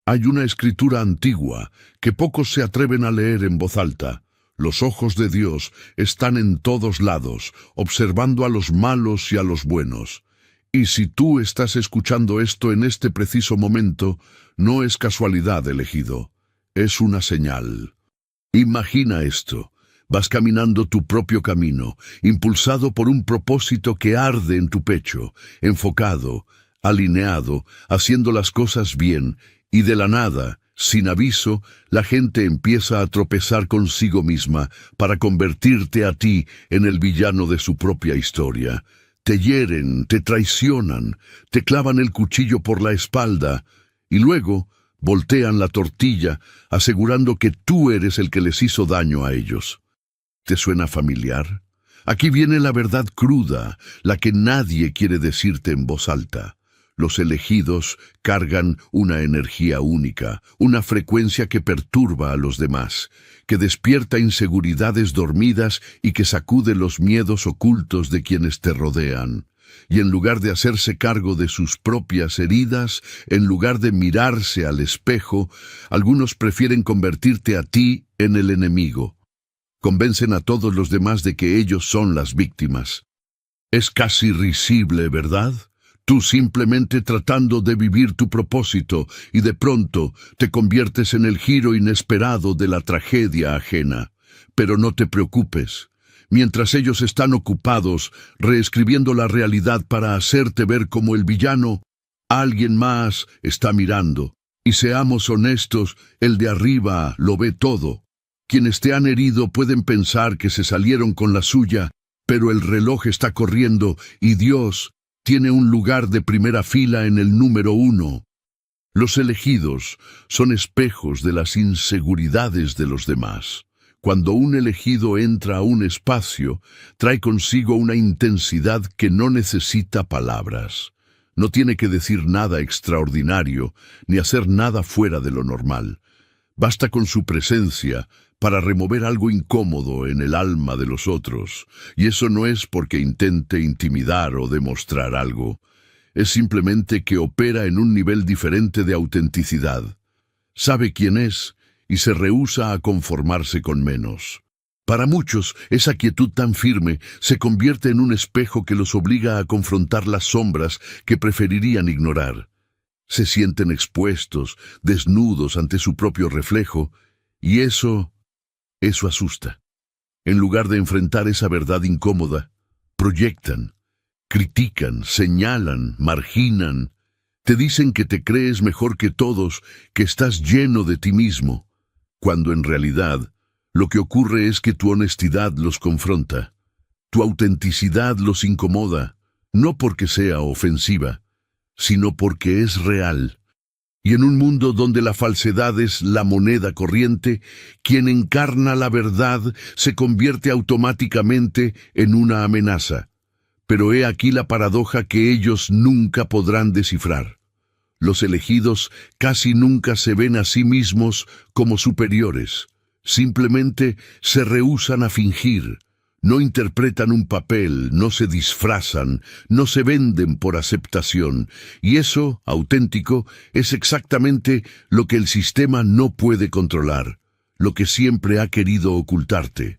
Hay una escritura antigua que pocos se atreven a leer en voz alta. Los ojos de Dios están en todos lados, observando a los malos y a los buenos. Y si tú estás escuchando esto en este preciso momento, no es casualidad, elegido. Es una señal. Imagina esto. Vas caminando tu propio camino, impulsado por un propósito que arde en tu pecho, enfocado, alineado, haciendo las cosas bien, y de la nada, sin aviso, la gente empieza a tropezar consigo misma para convertirte a ti en el villano de su propia historia. Te hieren, te traicionan, te clavan el cuchillo por la espalda, y luego voltean la tortilla, asegurando que tú eres el que les hizo daño a ellos. ¿Te suena familiar? Aquí viene la verdad cruda, la que nadie quiere decirte en voz alta. Los elegidos cargan una energía única, una frecuencia que perturba a los demás, que despierta inseguridades dormidas y que sacude los miedos ocultos de quienes te rodean. Y en lugar de hacerse cargo de sus propias heridas, en lugar de mirarse al espejo, algunos prefieren convertirte a ti en el enemigo. Convencen a todos los demás de que ellos son las víctimas. Es casi risible, ¿verdad? Tú simplemente tratando de vivir tu propósito y de pronto te conviertes en el giro inesperado de la tragedia ajena. Pero no te preocupes. Mientras ellos están ocupados reescribiendo la realidad para hacerte ver como el villano, alguien más está mirando. Y seamos honestos, el de arriba lo ve todo. Quienes te han herido pueden pensar que se salieron con la suya, pero el reloj está corriendo y Dios tiene un lugar de primera fila en el número 1. Los elegidos son espejos de las inseguridades de los demás. Cuando un elegido entra a un espacio, trae consigo una intensidad que no necesita palabras. No tiene que decir nada extraordinario, ni hacer nada fuera de lo normal. Basta con su presencia para remover algo incómodo en el alma de los otros, y eso no es porque intente intimidar o demostrar algo. Es simplemente que opera en un nivel diferente de autenticidad. Sabe quién es y se rehúsa a conformarse con menos. Para muchos, esa quietud tan firme se convierte en un espejo que los obliga a confrontar las sombras que preferirían ignorar. Se sienten expuestos, desnudos ante su propio reflejo, y eso asusta. En lugar de enfrentar esa verdad incómoda, proyectan, critican, señalan, marginan, te dicen que te crees mejor que todos, que estás lleno de ti mismo, cuando en realidad lo que ocurre es que tu honestidad los confronta, tu autenticidad los incomoda, no porque sea ofensiva, sino porque es real. Y en un mundo donde la falsedad es la moneda corriente, quien encarna la verdad se convierte automáticamente en una amenaza. Pero he aquí la paradoja que ellos nunca podrán descifrar. Los elegidos casi nunca se ven a sí mismos como superiores. Simplemente se rehúsan a fingir. No interpretan un papel, no se disfrazan, no se venden por aceptación. Y eso, auténtico, es exactamente lo que el sistema no puede controlar, lo que siempre ha querido ocultarte.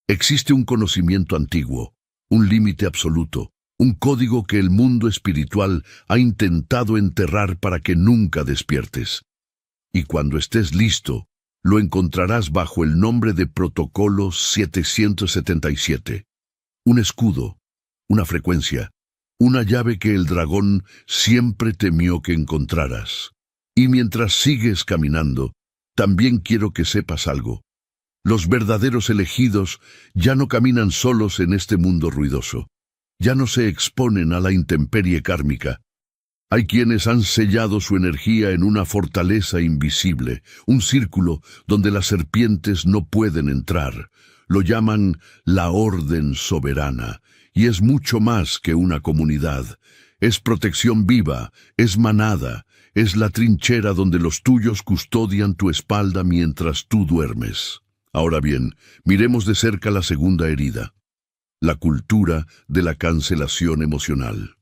Existe un conocimiento antiguo, un límite absoluto, un código que el mundo espiritual ha intentado enterrar para que nunca despiertes. Y cuando estés listo, lo encontrarás bajo el nombre de Protocolo 777. Un escudo, una frecuencia, una llave que el dragón siempre temió que encontraras. Y mientras sigues caminando, también quiero que sepas algo. Los verdaderos elegidos ya no caminan solos en este mundo ruidoso. Ya no se exponen a la intemperie kármica. Hay quienes han sellado su energía en una fortaleza invisible, un círculo donde las serpientes no pueden entrar. Lo llaman la Orden Soberana, y es mucho más que una comunidad. Es protección viva, es manada, es la trinchera donde los tuyos custodian tu espalda mientras tú duermes. Ahora bien, miremos de cerca la segunda herida, la cultura de la cancelación emocional.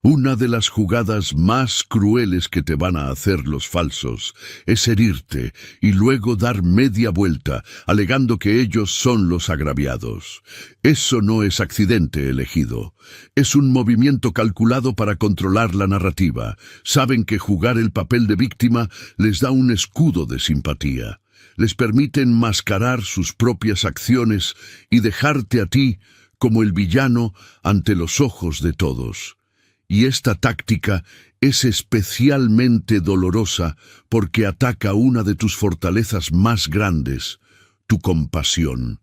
Una de las jugadas más crueles que te van a hacer los falsos es herirte y luego dar media vuelta, alegando que ellos son los agraviados. Eso no es accidente elegido. Es un movimiento calculado para controlar la narrativa. Saben que jugar el papel de víctima les da un escudo de simpatía. Les permite enmascarar sus propias acciones y dejarte a ti como el villano ante los ojos de todos. Y esta táctica es especialmente dolorosa porque ataca una de tus fortalezas más grandes, tu compasión.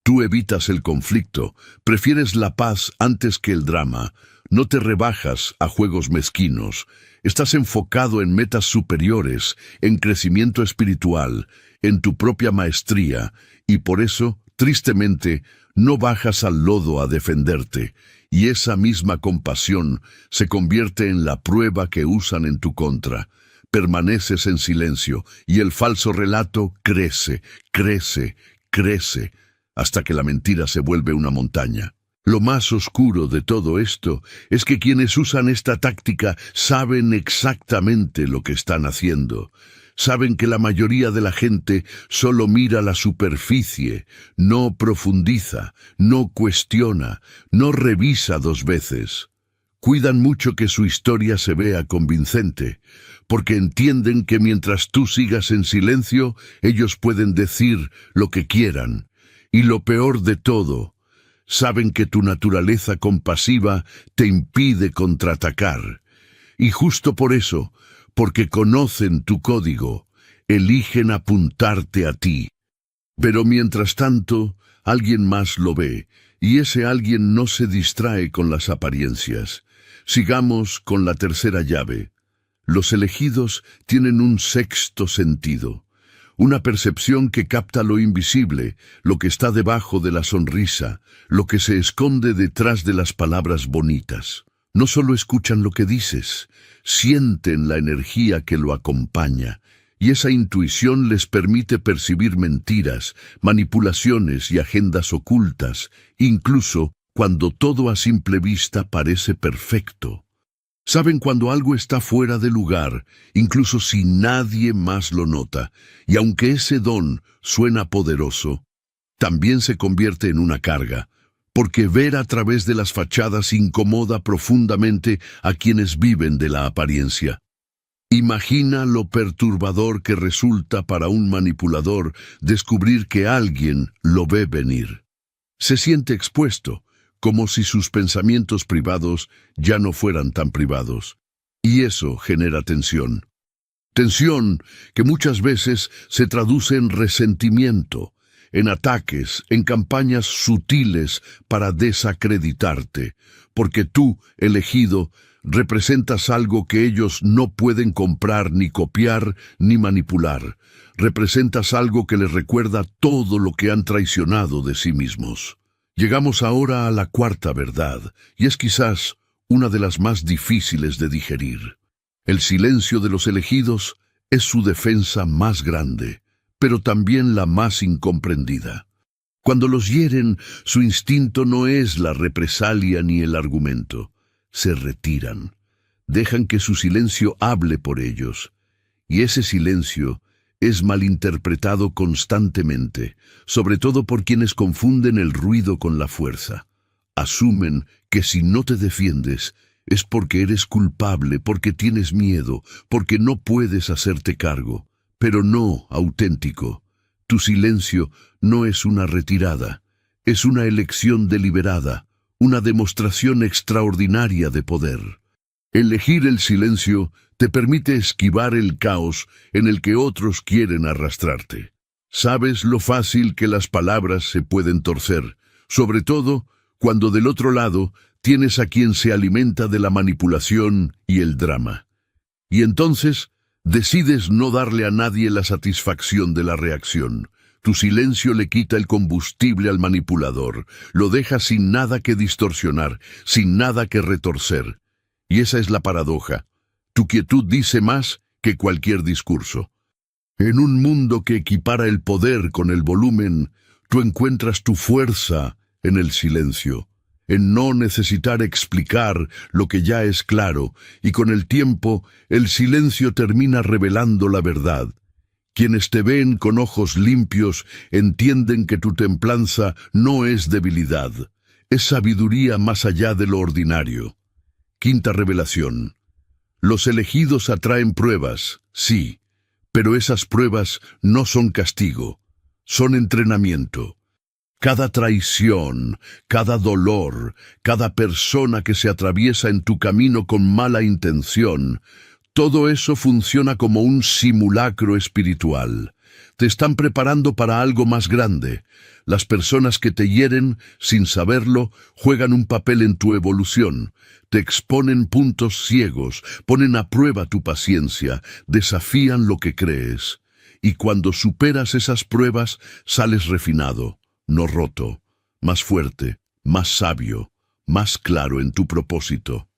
Tú evitas el conflicto, prefieres la paz antes que el drama, no te rebajas a juegos mezquinos, estás enfocado en metas superiores, en crecimiento espiritual, en tu propia maestría, y por eso, tristemente, no bajas al lodo a defenderte, y esa misma compasión se convierte en la prueba que usan en tu contra. Permaneces en silencio, y el falso relato crece, crece, crece, hasta que la mentira se vuelve una montaña. Lo más oscuro de todo esto es que quienes usan esta táctica saben exactamente lo que están haciendo. Saben que la mayoría de la gente solo mira la superficie, no profundiza, no cuestiona, no revisa dos veces. Cuidan mucho que su historia se vea convincente, porque entienden que mientras tú sigas en silencio, ellos pueden decir lo que quieran. Y lo peor de todo, saben que tu naturaleza compasiva te impide contraatacar. Y justo por eso, porque conocen tu código, eligen apuntarte a ti. Pero mientras tanto, alguien más lo ve, y ese alguien no se distrae con las apariencias. Sigamos con la tercera llave. Los elegidos tienen un sexto sentido, una percepción que capta lo invisible, lo que está debajo de la sonrisa, lo que se esconde detrás de las palabras bonitas. No solo escuchan lo que dices, sienten la energía que lo acompaña, y esa intuición les permite percibir mentiras, manipulaciones y agendas ocultas, incluso cuando todo a simple vista parece perfecto. Saben cuando algo está fuera de lugar, incluso si nadie más lo nota, y aunque ese don suena poderoso, también se convierte en una carga, porque ver a través de las fachadas incomoda profundamente a quienes viven de la apariencia. Imagina lo perturbador que resulta para un manipulador descubrir que alguien lo ve venir. Se siente expuesto, como si sus pensamientos privados ya no fueran tan privados. Y eso genera tensión. Tensión que muchas veces se traduce en resentimiento, en ataques, en campañas sutiles para desacreditarte, porque tú, elegido, representas algo que ellos no pueden comprar, ni copiar, ni manipular. Representas algo que les recuerda todo lo que han traicionado de sí mismos. Llegamos ahora a la cuarta verdad, y es quizás una de las más difíciles de digerir. El silencio de los elegidos es su defensa más grande, pero también la más incomprendida. Cuando los hieren, su instinto no es la represalia ni el argumento. Se retiran. Dejan que su silencio hable por ellos. Y ese silencio es malinterpretado constantemente, sobre todo por quienes confunden el ruido con la fuerza. Asumen que si no te defiendes, es porque eres culpable, porque tienes miedo, porque no puedes hacerte cargo. Pero no, auténtico. Tu silencio no es una retirada, es una elección deliberada, una demostración extraordinaria de poder. Elegir el silencio te permite esquivar el caos en el que otros quieren arrastrarte. Sabes lo fácil que las palabras se pueden torcer, sobre todo cuando del otro lado tienes a quien se alimenta de la manipulación y el drama. Y entonces decides no darle a nadie la satisfacción de la reacción. Tu silencio le quita el combustible al manipulador, lo deja sin nada que distorsionar, sin nada que retorcer. Y esa es la paradoja. Tu quietud dice más que cualquier discurso. En un mundo que equipara el poder con el volumen, tú encuentras tu fuerza en el silencio. en no necesitar explicar lo que ya es claro, y con el tiempo el silencio termina revelando la verdad. Quienes te ven con ojos limpios entienden que tu templanza no es debilidad, es sabiduría más allá de lo ordinario. Quinta revelación. Los elegidos atraen pruebas, sí, pero esas pruebas no son castigo, son entrenamiento. Cada traición, cada dolor, cada persona que se atraviesa en tu camino con mala intención, todo eso funciona como un simulacro espiritual. Te están preparando para algo más grande. Las personas que te hieren, sin saberlo, juegan un papel en tu evolución. Te exponen puntos ciegos, ponen a prueba tu paciencia, desafían lo que crees. Y cuando superas esas pruebas, sales refinado, no roto, más fuerte, más sabio, más claro en tu propósito.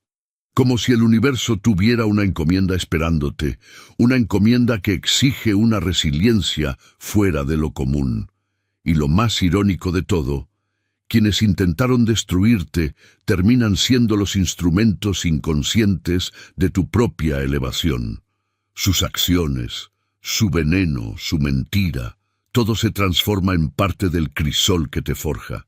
Como si el universo tuviera una encomienda esperándote, una encomienda que exige una resiliencia fuera de lo común. Y lo más irónico de todo, quienes intentaron destruirte terminan siendo los instrumentos inconscientes de tu propia elevación. Sus acciones, su veneno, su mentira, todo se transforma en parte del crisol que te forja.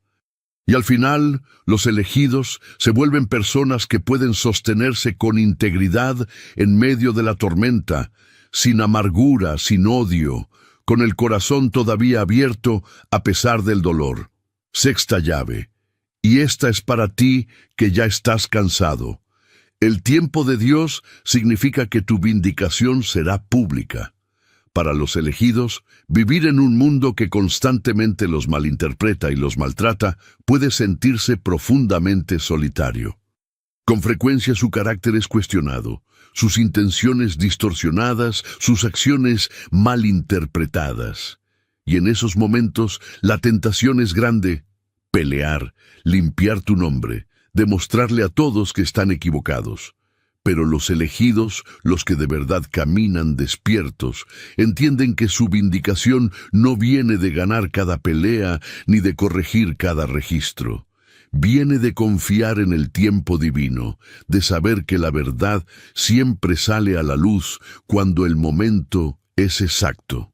Y al final, los elegidos se vuelven personas que pueden sostenerse con integridad en medio de la tormenta, sin amargura, sin odio, con el corazón todavía abierto a pesar del dolor. Sexta llave. Y esta es para ti que ya estás cansado. El tiempo de Dios significa que tu vindicación será pública. Para los elegidos, vivir en un mundo que constantemente los malinterpreta y los maltrata puede sentirse profundamente solitario. Con frecuencia su carácter es cuestionado, sus intenciones distorsionadas, sus acciones malinterpretadas. Y en esos momentos la tentación es grande: pelear, limpiar tu nombre, demostrarle a todos que están equivocados. Pero los elegidos, los que de verdad caminan despiertos, entienden que su vindicación no viene de ganar cada pelea ni de corregir cada registro. Viene de confiar en el tiempo divino, de saber que la verdad siempre sale a la luz cuando el momento es exacto.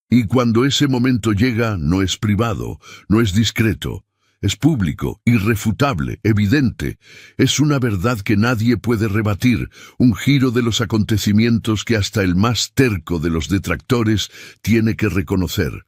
Y cuando ese momento llega, no es privado, no es discreto. Es público, irrefutable, evidente. Es una verdad que nadie puede rebatir, un giro de los acontecimientos que hasta el más terco de los detractores tiene que reconocer.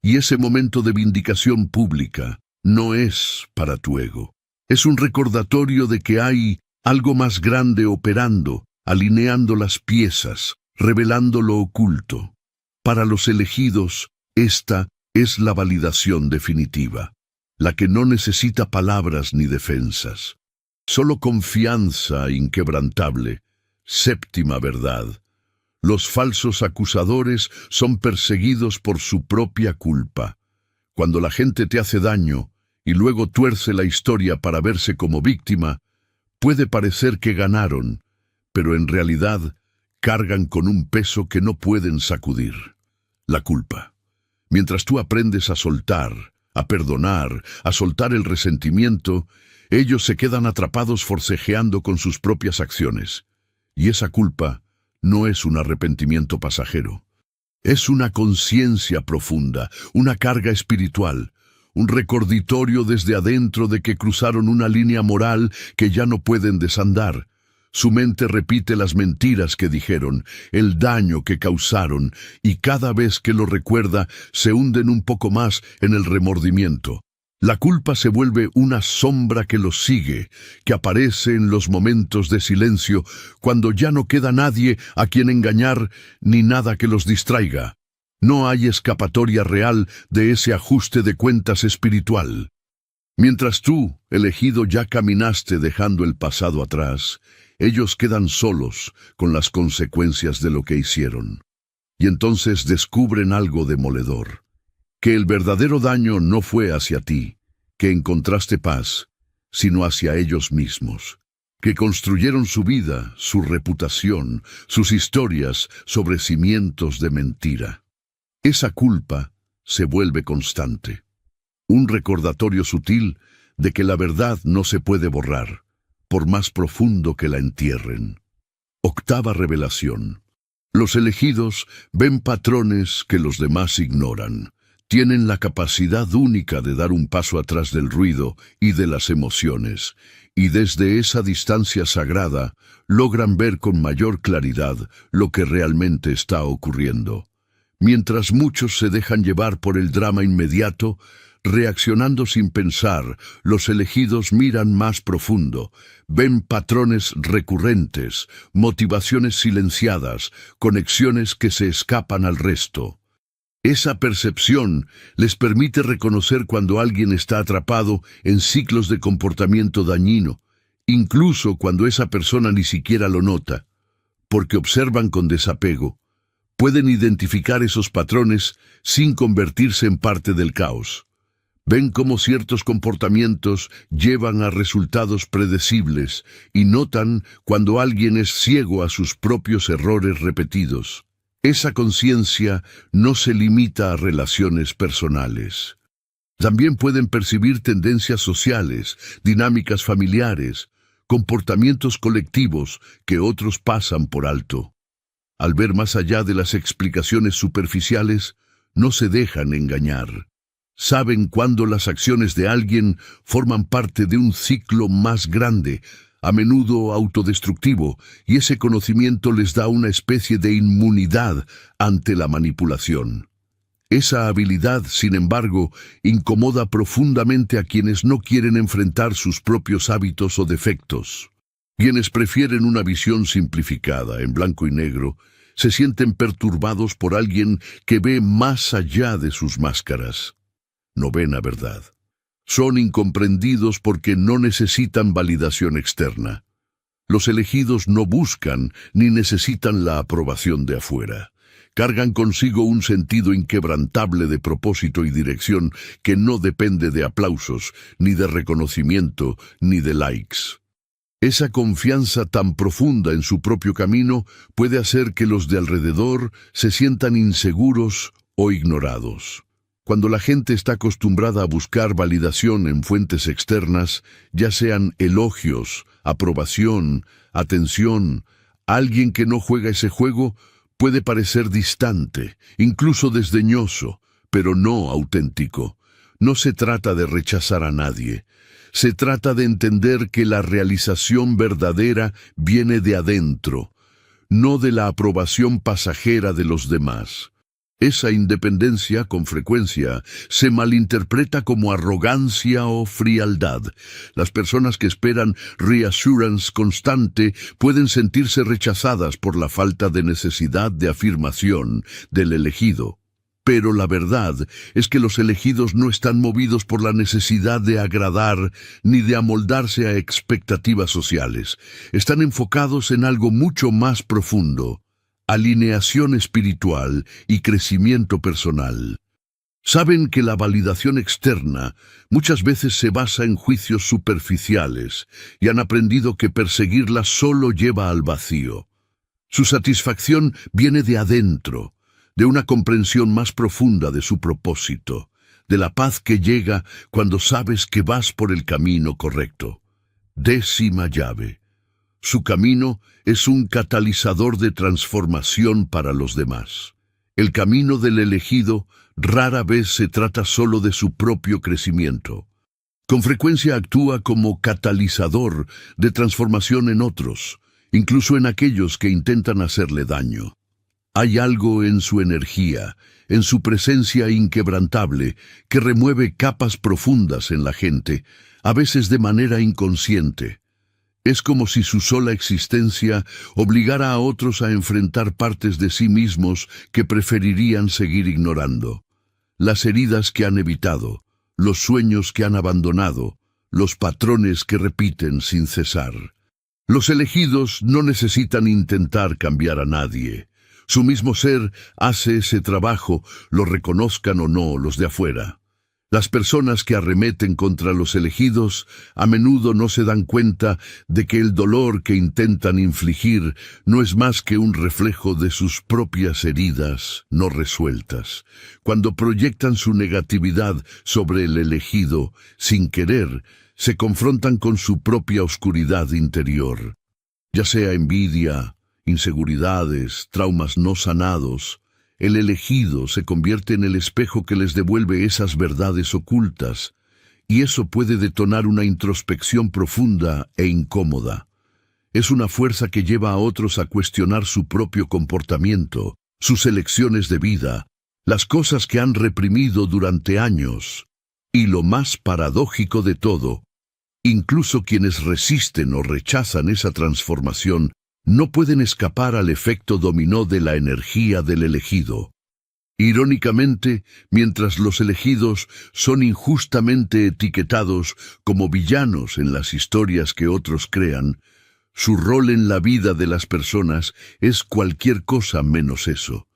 Y ese momento de vindicación pública no es para tu ego. Es un recordatorio de que hay algo más grande operando, alineando las piezas, revelando lo oculto. Para los elegidos, esta es la validación definitiva, la que no necesita palabras ni defensas. Solo confianza inquebrantable. Séptima verdad. Los falsos acusadores son perseguidos por su propia culpa. Cuando la gente te hace daño y luego tuerce la historia para verse como víctima, puede parecer que ganaron, pero en realidad cargan con un peso que no pueden sacudir: la culpa. Mientras tú aprendes a soltar, a perdonar, a soltar el resentimiento, ellos se quedan atrapados forcejeando con sus propias acciones. Y esa culpa no es un arrepentimiento pasajero. Es una conciencia profunda, una carga espiritual, un recordatorio desde adentro de que cruzaron una línea moral que ya no pueden desandar. Su mente repite las mentiras que dijeron, el daño que causaron, y cada vez que lo recuerda se hunden un poco más en el remordimiento. La culpa se vuelve una sombra que los sigue, que aparece en los momentos de silencio, cuando ya no queda nadie a quien engañar ni nada que los distraiga. No hay escapatoria real de ese ajuste de cuentas espiritual. Mientras tú, elegido, ya caminaste dejando el pasado atrás, ellos quedan solos con las consecuencias de lo que hicieron. Y entonces descubren algo demoledor: que el verdadero daño no fue hacia ti, que encontraste paz, sino hacia ellos mismos, que construyeron su vida, su reputación, sus historias sobre cimientos de mentira. Esa culpa se vuelve constante, un recordatorio sutil de que la verdad no se puede borrar, por más profundo que la entierren. Octava revelación. Los elegidos ven patrones que los demás ignoran. Tienen la capacidad única de dar un paso atrás del ruido y de las emociones, y desde esa distancia sagrada logran ver con mayor claridad lo que realmente está ocurriendo. Mientras muchos se dejan llevar por el drama inmediato, reaccionando sin pensar, los elegidos miran más profundo, ven patrones recurrentes, motivaciones silenciadas, conexiones que se escapan al resto. Esa percepción les permite reconocer cuando alguien está atrapado en ciclos de comportamiento dañino, incluso cuando esa persona ni siquiera lo nota, porque observan con desapego. Pueden identificar esos patrones sin convertirse en parte del caos. Ven cómo ciertos comportamientos llevan a resultados predecibles y notan cuando alguien es ciego a sus propios errores repetidos. Esa conciencia no se limita a relaciones personales. También pueden percibir tendencias sociales, dinámicas familiares, comportamientos colectivos que otros pasan por alto. Al ver más allá de las explicaciones superficiales, no se dejan engañar. Saben cuándo las acciones de alguien forman parte de un ciclo más grande, a menudo autodestructivo, y ese conocimiento les da una especie de inmunidad ante la manipulación. Esa habilidad, sin embargo, incomoda profundamente a quienes no quieren enfrentar sus propios hábitos o defectos. Quienes prefieren una visión simplificada, en blanco y negro, se sienten perturbados por alguien que ve más allá de sus máscaras. No ven la verdad. Son incomprendidos porque no necesitan validación externa. Los elegidos no buscan ni necesitan la aprobación de afuera. Cargan consigo un sentido inquebrantable de propósito y dirección que no depende de aplausos, ni de reconocimiento, ni de likes. Esa confianza tan profunda en su propio camino puede hacer que los de alrededor se sientan inseguros o ignorados. Cuando la gente está acostumbrada a buscar validación en fuentes externas, ya sean elogios, aprobación, atención, alguien que no juega ese juego puede parecer distante, incluso desdeñoso, pero no auténtico. No se trata de rechazar a nadie. Se trata de entender que la realización verdadera viene de adentro, no de la aprobación pasajera de los demás. Esa independencia, con frecuencia, se malinterpreta como arrogancia o frialdad. Las personas que esperan reassurance constante pueden sentirse rechazadas por la falta de necesidad de afirmación del elegido. Pero la verdad es que los elegidos no están movidos por la necesidad de agradar ni de amoldarse a expectativas sociales. Están enfocados en algo mucho más profundo: alineación espiritual y crecimiento personal. Saben que la validación externa muchas veces se basa en juicios superficiales y han aprendido que perseguirla solo lleva al vacío. Su satisfacción viene de adentro, de una comprensión más profunda de su propósito, de la paz que llega cuando sabes que vas por el camino correcto. 10ª llave. Su camino es un catalizador de transformación para los demás. El camino del elegido rara vez se trata solo de su propio crecimiento. Con frecuencia actúa como catalizador de transformación en otros, incluso en aquellos que intentan hacerle daño. Hay algo en su energía, en su presencia inquebrantable, que remueve capas profundas en la gente, a veces de manera inconsciente. Es como si su sola existencia obligara a otros a enfrentar partes de sí mismos que preferirían seguir ignorando. Las heridas que han evitado, los sueños que han abandonado, los patrones que repiten sin cesar. Los elegidos no necesitan intentar cambiar a nadie. Su mismo ser hace ese trabajo, lo reconozcan o no los de afuera. Las personas que arremeten contra los elegidos a menudo no se dan cuenta de que el dolor que intentan infligir no es más que un reflejo de sus propias heridas no resueltas. Cuando proyectan su negatividad sobre el elegido, sin querer, se confrontan con su propia oscuridad interior, ya sea envidia, inseguridades, traumas no sanados. El elegido se convierte en el espejo que les devuelve esas verdades ocultas, y eso puede detonar una introspección profunda e incómoda. Es una fuerza que lleva a otros a cuestionar su propio comportamiento, sus elecciones de vida, las cosas que han reprimido durante años. Y lo más paradójico de todo, incluso quienes resisten o rechazan esa transformación no pueden escapar al efecto dominó de la energía del elegido. Irónicamente, mientras los elegidos son injustamente etiquetados como villanos en las historias que otros crean, su rol en la vida de las personas es cualquier cosa menos eso.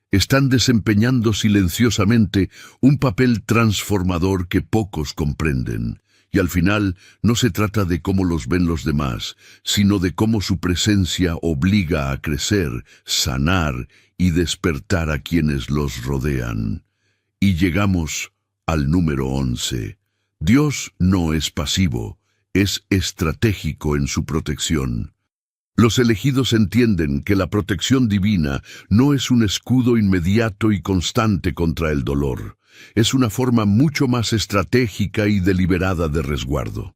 Están desempeñando silenciosamente un papel transformador que pocos comprenden. Y al final no se trata de cómo los ven los demás, sino de cómo su presencia obliga a crecer, sanar y despertar a quienes los rodean. Y llegamos al número 11. Dios no es pasivo, es estratégico en su protección. Los elegidos entienden que la protección divina no es un escudo inmediato y constante contra el dolor. Es una forma mucho más estratégica y deliberada de resguardo.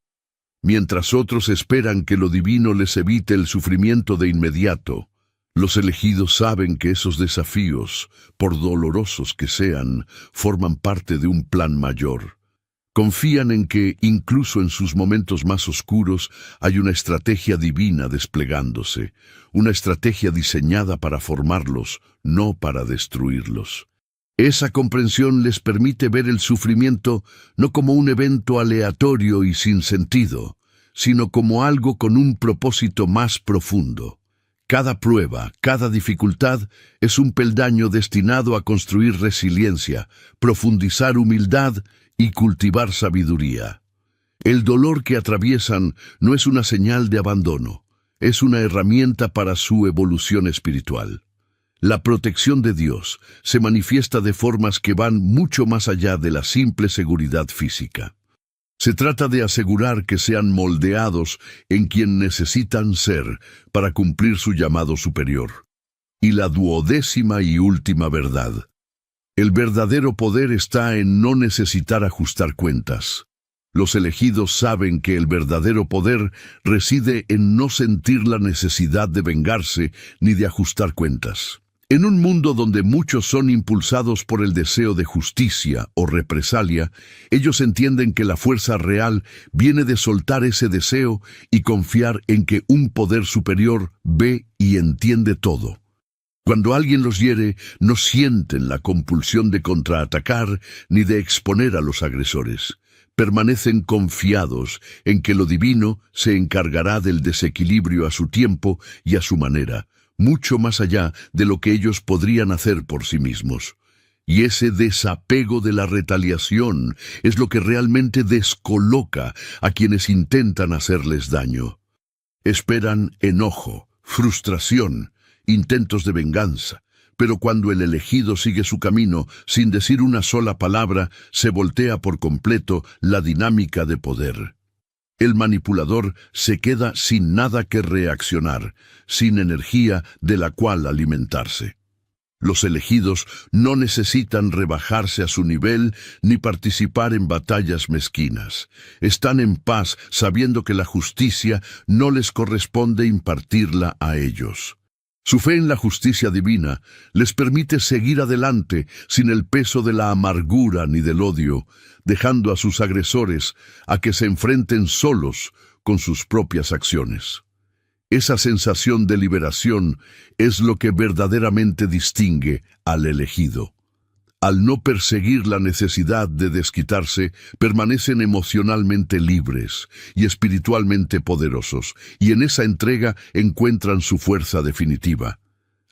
Mientras otros esperan que lo divino les evite el sufrimiento de inmediato, los elegidos saben que esos desafíos, por dolorosos que sean, forman parte de un plan mayor. Confían en que, incluso en sus momentos más oscuros, hay una estrategia divina desplegándose, una estrategia diseñada para formarlos, no para destruirlos. Esa comprensión les permite ver el sufrimiento no como un evento aleatorio y sin sentido, sino como algo con un propósito más profundo. Cada prueba, cada dificultad es un peldaño destinado a construir resiliencia, profundizar humildad y cultivar sabiduría. El dolor que atraviesan no es una señal de abandono, es una herramienta para su evolución espiritual. La protección de Dios se manifiesta de formas que van mucho más allá de la simple seguridad física. Se trata de asegurar que sean moldeados en quien necesitan ser para cumplir su llamado superior. Y la 12ª y última verdad. El verdadero poder está en no necesitar ajustar cuentas. Los elegidos saben que el verdadero poder reside en no sentir la necesidad de vengarse ni de ajustar cuentas. En un mundo donde muchos son impulsados por el deseo de justicia o represalia, ellos entienden que la fuerza real viene de soltar ese deseo y confiar en que un poder superior ve y entiende todo. Cuando alguien los hiere, no sienten la compulsión de contraatacar ni de exponer a los agresores. Permanecen confiados en que lo divino se encargará del desequilibrio a su tiempo y a su manera, mucho más allá de lo que ellos podrían hacer por sí mismos. Y ese desapego de la retaliación es lo que realmente descoloca a quienes intentan hacerles daño. Esperan enojo, frustración, intentos de venganza, pero cuando el elegido sigue su camino sin decir una sola palabra, se voltea por completo la dinámica de poder. El manipulador se queda sin nada que reaccionar, sin energía de la cual alimentarse. Los elegidos no necesitan rebajarse a su nivel ni participar en batallas mezquinas. Están en paz sabiendo que la justicia no les corresponde impartirla a ellos. Su fe en la justicia divina les permite seguir adelante sin el peso de la amargura ni del odio, dejando a sus agresores a que se enfrenten solos con sus propias acciones. Esa sensación de liberación es lo que verdaderamente distingue al elegido. Al no perseguir la necesidad de desquitarse, permanecen emocionalmente libres y espiritualmente poderosos, y en esa entrega encuentran su fuerza definitiva.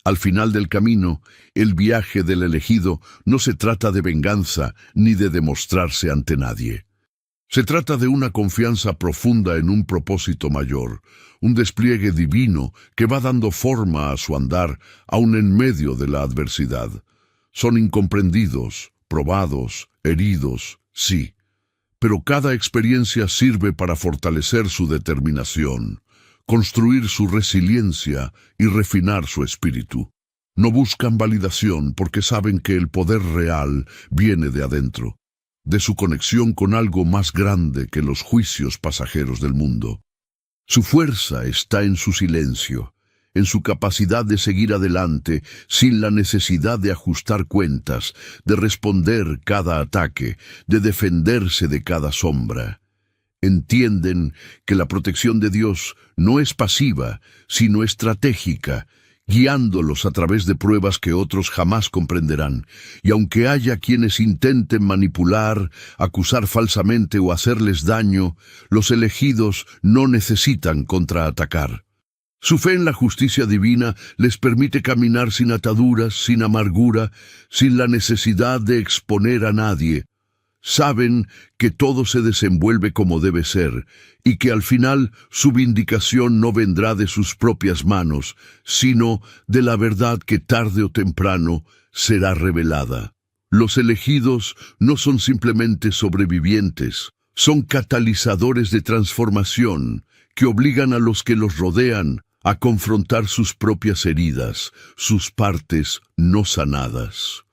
Al final del camino, el viaje del elegido no se trata de venganza ni de demostrarse ante nadie. Se trata de una confianza profunda en un propósito mayor, un despliegue divino que va dando forma a su andar aun en medio de la adversidad. Son incomprendidos, probados, heridos, sí, pero cada experiencia sirve para fortalecer su determinación, construir su resiliencia y refinar su espíritu. No buscan validación porque saben que el poder real viene de adentro, de su conexión con algo más grande que los juicios pasajeros del mundo. Su fuerza está en su silencio, en su capacidad de seguir adelante sin la necesidad de ajustar cuentas, de responder cada ataque, de defenderse de cada sombra. Entienden que la protección de Dios no es pasiva, sino estratégica, guiándolos a través de pruebas que otros jamás comprenderán, y aunque haya quienes intenten manipular, acusar falsamente o hacerles daño, los elegidos no necesitan contraatacar. Su fe en la justicia divina les permite caminar sin ataduras, sin amargura, sin la necesidad de exponer a nadie. Saben que todo se desenvuelve como debe ser y que al final su vindicación no vendrá de sus propias manos, sino de la verdad que tarde o temprano será revelada. Los elegidos no son simplemente sobrevivientes, son catalizadores de transformación que obligan a los que los rodean a confrontar sus propias heridas, sus partes no sanadas.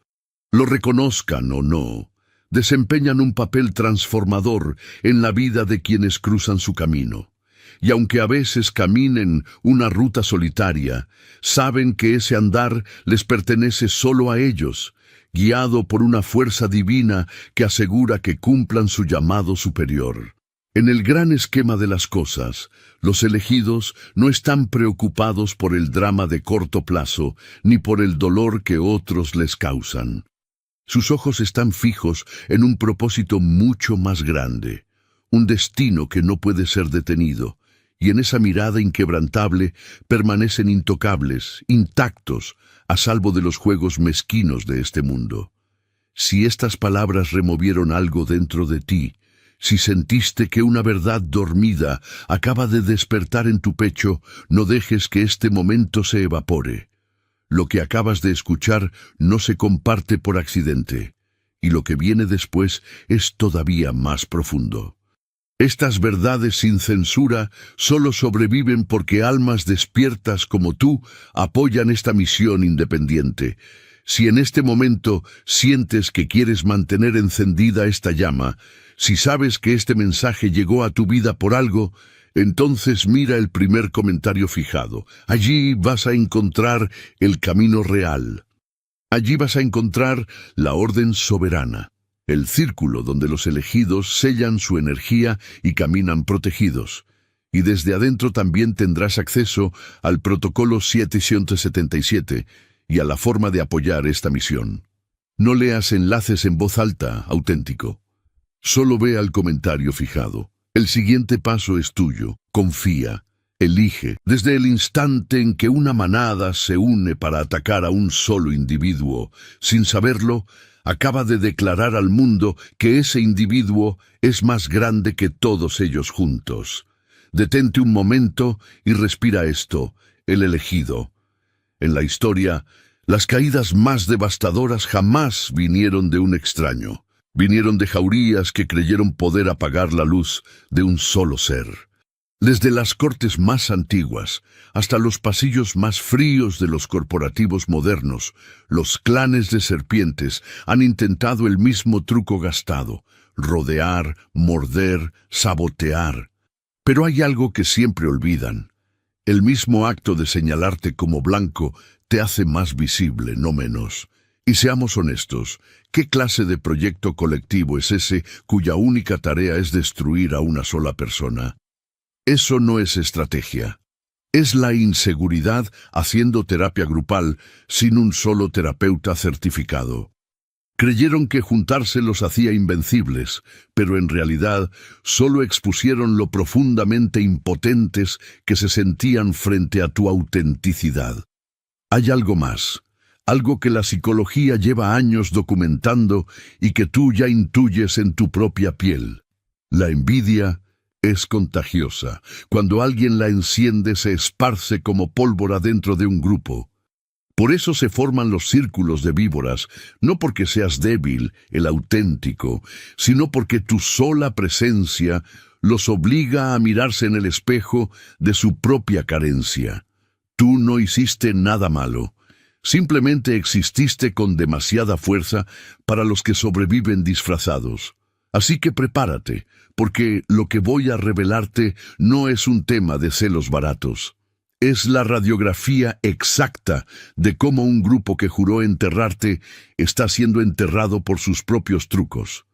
Lo reconozcan o no, desempeñan un papel transformador en la vida de quienes cruzan su camino. Y aunque a veces caminen una ruta solitaria, saben que ese andar les pertenece solo a ellos, guiado por una fuerza divina que asegura que cumplan su llamado superior. En el gran esquema de las cosas, los elegidos no están preocupados por el drama de corto plazo ni por el dolor que otros les causan. Sus ojos están fijos en un propósito mucho más grande, un destino que no puede ser detenido, y en esa mirada inquebrantable permanecen intocables, intactos, a salvo de los juegos mezquinos de este mundo. Si estas palabras removieron algo dentro de ti, si sentiste que una verdad dormida acaba de despertar en tu pecho, no dejes que este momento se evapore. Lo que acabas de escuchar no se comparte por accidente, y lo que viene después es todavía más profundo. Estas verdades sin censura solo sobreviven porque almas despiertas como tú apoyan esta misión independiente. Si en este momento sientes que quieres mantener encendida esta llama, si sabes que este mensaje llegó a tu vida por algo, entonces mira el primer comentario fijado. Allí vas a encontrar el camino real. Allí vas a encontrar la orden soberana, el círculo donde los elegidos sellan su energía y caminan protegidos. Y desde adentro también tendrás acceso al protocolo 777 y a la forma de apoyar esta misión. No leas enlaces en voz alta, auténtico. Solo ve al comentario fijado. El siguiente paso es tuyo. Confía. Elige. Desde el instante en que una manada se une para atacar a un solo individuo, sin saberlo, acaba de declarar al mundo que ese individuo es más grande que todos ellos juntos. Detente un momento y respira esto, el elegido. En la historia, las caídas más devastadoras jamás vinieron de un extraño. Vinieron de jaurías que creyeron poder apagar la luz de un solo ser. Desde las cortes más antiguas hasta los pasillos más fríos de los corporativos modernos, los clanes de serpientes han intentado el mismo truco gastado: rodear, morder, sabotear. Pero hay algo que siempre olvidan. El mismo acto de señalarte como blanco te hace más visible, no menos. Y seamos honestos, ¿qué clase de proyecto colectivo es ese cuya única tarea es destruir a una sola persona? Eso no es estrategia. Es la inseguridad haciendo terapia grupal sin un solo terapeuta certificado. Creyeron que juntarse los hacía invencibles, pero en realidad solo expusieron lo profundamente impotentes que se sentían frente a tu autenticidad. Hay algo más. Algo que la psicología lleva años documentando y que tú ya intuyes en tu propia piel. La envidia es contagiosa. Cuando alguien la enciende, se esparce como pólvora dentro de un grupo. Por eso se forman los círculos de víboras, no porque seas débil, el auténtico, sino porque tu sola presencia los obliga a mirarse en el espejo de su propia carencia. Tú no hiciste nada malo, simplemente exististe con demasiada fuerza para los que sobreviven disfrazados. Así que prepárate, porque lo que voy a revelarte no es un tema de celos baratos. Es la radiografía exacta de cómo un grupo que juró enterrarte está siendo enterrado por sus propios trucos.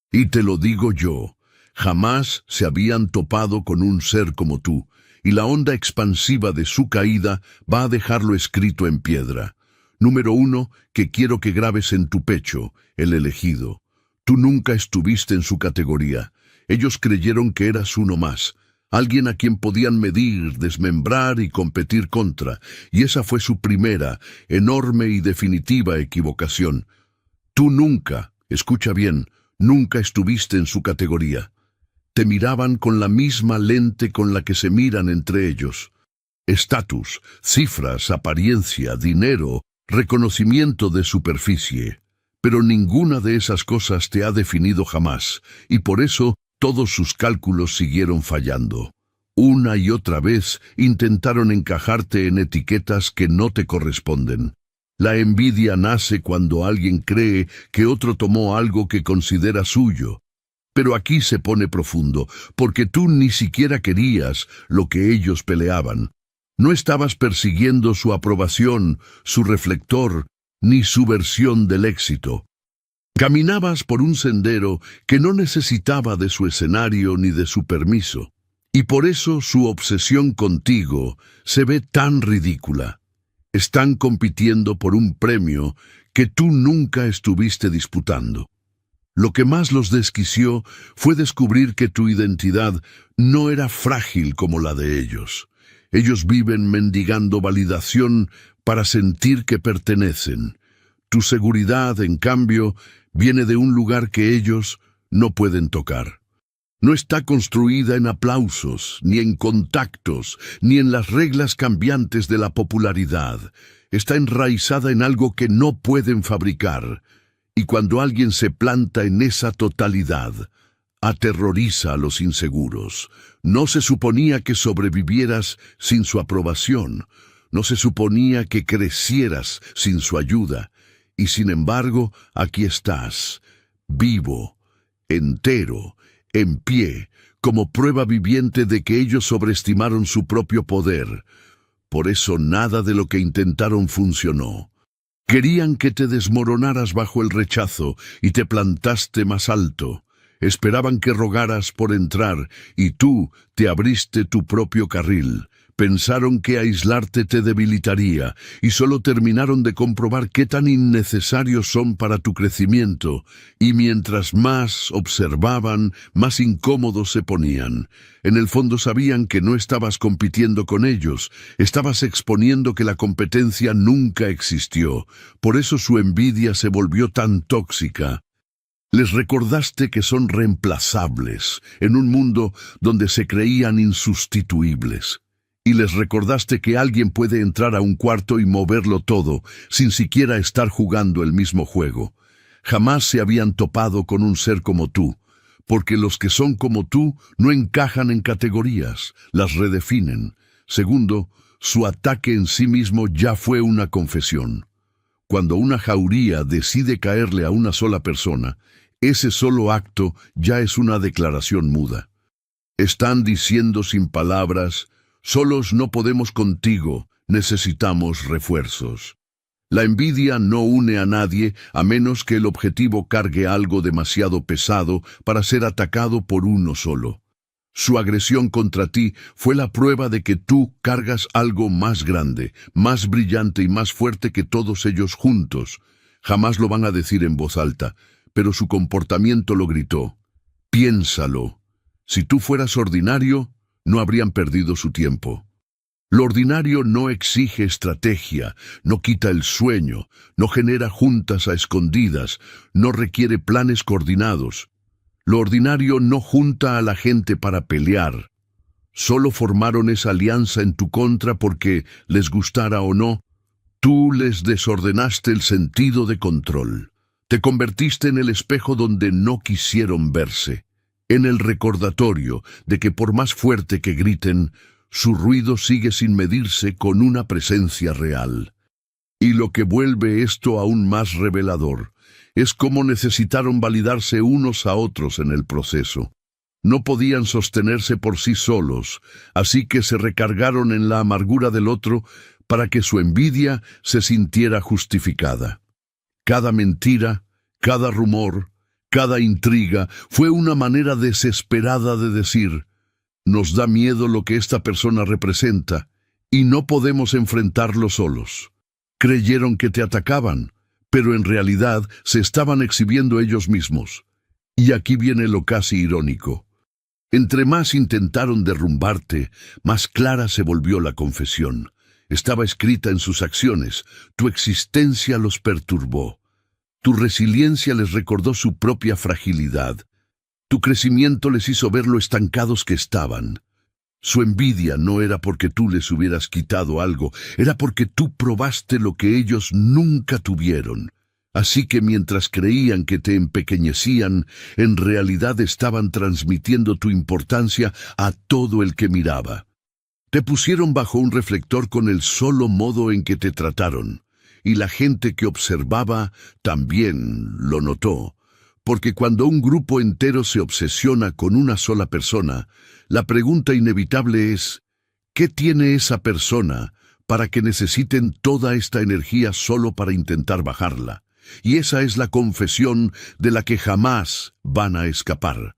Y te lo digo yo, jamás se habían topado con un ser como tú, y la onda expansiva de su caída va a dejarlo escrito en piedra. Número 1, que quiero que grabes en tu pecho, el elegido. Tú nunca estuviste en su categoría. Ellos creyeron que eras uno más, alguien a quien podían medir, desmembrar y competir contra, y esa fue su primera, enorme y definitiva equivocación. Tú nunca, escucha bien, nunca estuviste en su categoría. Te miraban con la misma lente con la que se miran entre ellos. Estatus, cifras, apariencia, dinero, reconocimiento de superficie. Pero ninguna de esas cosas te ha definido jamás, y por eso todos sus cálculos siguieron fallando. Una y otra vez intentaron encajarte en etiquetas que no te corresponden. La envidia nace cuando alguien cree que otro tomó algo que considera suyo. Pero aquí se pone profundo, porque tú ni siquiera querías lo que ellos peleaban. No estabas persiguiendo su aprobación, su reflector, ni su versión del éxito. Caminabas por un sendero que no necesitaba de su escenario ni de su permiso, y por eso su obsesión contigo se ve tan ridícula. Están compitiendo por un premio que tú nunca estuviste disputando. Lo que más los desquició fue descubrir que tu identidad no era frágil como la de ellos. Ellos viven mendigando validación para sentir que pertenecen. Tu seguridad, en cambio, viene de un lugar que ellos no pueden tocar. No está construida en aplausos, ni en contactos, ni en las reglas cambiantes de la popularidad. Está enraizada en algo que no pueden fabricar. Y cuando alguien se planta en esa totalidad, aterroriza a los inseguros. No se suponía que sobrevivieras sin su aprobación. No se suponía que crecieras sin su ayuda. Y sin embargo, aquí estás, vivo, entero, en pie, como prueba viviente de que ellos sobreestimaron su propio poder. Por eso nada de lo que intentaron funcionó. Querían que te desmoronaras bajo el rechazo y te plantaste más alto. Esperaban que rogaras por entrar y tú te abriste tu propio carril. Pensaron que aislarte te debilitaría y solo terminaron de comprobar qué tan innecesarios son para tu crecimiento, y mientras más observaban, más incómodos se ponían. En el fondo sabían que no estabas compitiendo con ellos, estabas exponiendo que la competencia nunca existió. Por eso su envidia se volvió tan tóxica. Les recordaste que son reemplazables en un mundo donde se creían insustituibles. Y les recordaste que alguien puede entrar a un cuarto y moverlo todo, sin siquiera estar jugando el mismo juego. Jamás se habían topado con un ser como tú, porque los que son como tú no encajan en categorías, las redefinen. Segundo, su ataque en sí mismo ya fue una confesión. Cuando una jauría decide caerle a una sola persona, ese solo acto ya es una declaración muda. Están diciendo sin palabras: solos no podemos contigo, necesitamos refuerzos. La envidia no une a nadie a menos que el objetivo cargue algo demasiado pesado para ser atacado por uno solo. Su agresión contra ti fue la prueba de que tú cargas algo más grande, más brillante y más fuerte que todos ellos juntos. Jamás lo van a decir en voz alta, pero su comportamiento lo gritó. Piénsalo. Si tú fueras ordinario, no habrían perdido su tiempo. Lo ordinario no exige estrategia, no quita el sueño, no genera juntas a escondidas, no requiere planes coordinados. Lo ordinario no junta a la gente para pelear. Solo formaron esa alianza en tu contra porque, les gustara o no, Tú les desordenaste el sentido de control. Te convertiste en el espejo donde no quisieron verse, en el recordatorio de que por más fuerte que griten, su ruido sigue sin medirse con una presencia real. Y lo que vuelve esto aún más revelador es cómo necesitaron validarse unos a otros en el proceso. No podían sostenerse por sí solos, así que se recargaron en la amargura del otro para que su envidia se sintiera justificada. Cada mentira, cada rumor, cada intriga fue una manera desesperada de decir: nos da miedo lo que esta persona representa y no podemos enfrentarlo solos. Creyeron que te atacaban, pero en realidad se estaban exhibiendo ellos mismos. Y aquí viene lo casi irónico. Entre más intentaron derrumbarte, más clara se volvió la confesión. Estaba escrita en sus acciones. Tu existencia los perturbó. Tu resiliencia les recordó su propia fragilidad. Tu crecimiento les hizo ver lo estancados que estaban. Su envidia no era porque tú les hubieras quitado algo, era porque tú probaste lo que ellos nunca tuvieron. Así que mientras creían que te empequeñecían, en realidad estaban transmitiendo tu importancia a todo el que miraba. Te pusieron bajo un reflector con el solo modo en que te trataron, y la gente que observaba también lo notó, porque cuando un grupo entero se obsesiona con una sola persona, la pregunta inevitable es: ¿qué tiene esa persona para que necesiten toda esta energía solo para intentar bajarla? Y esa es la confesión de la que jamás van a escapar.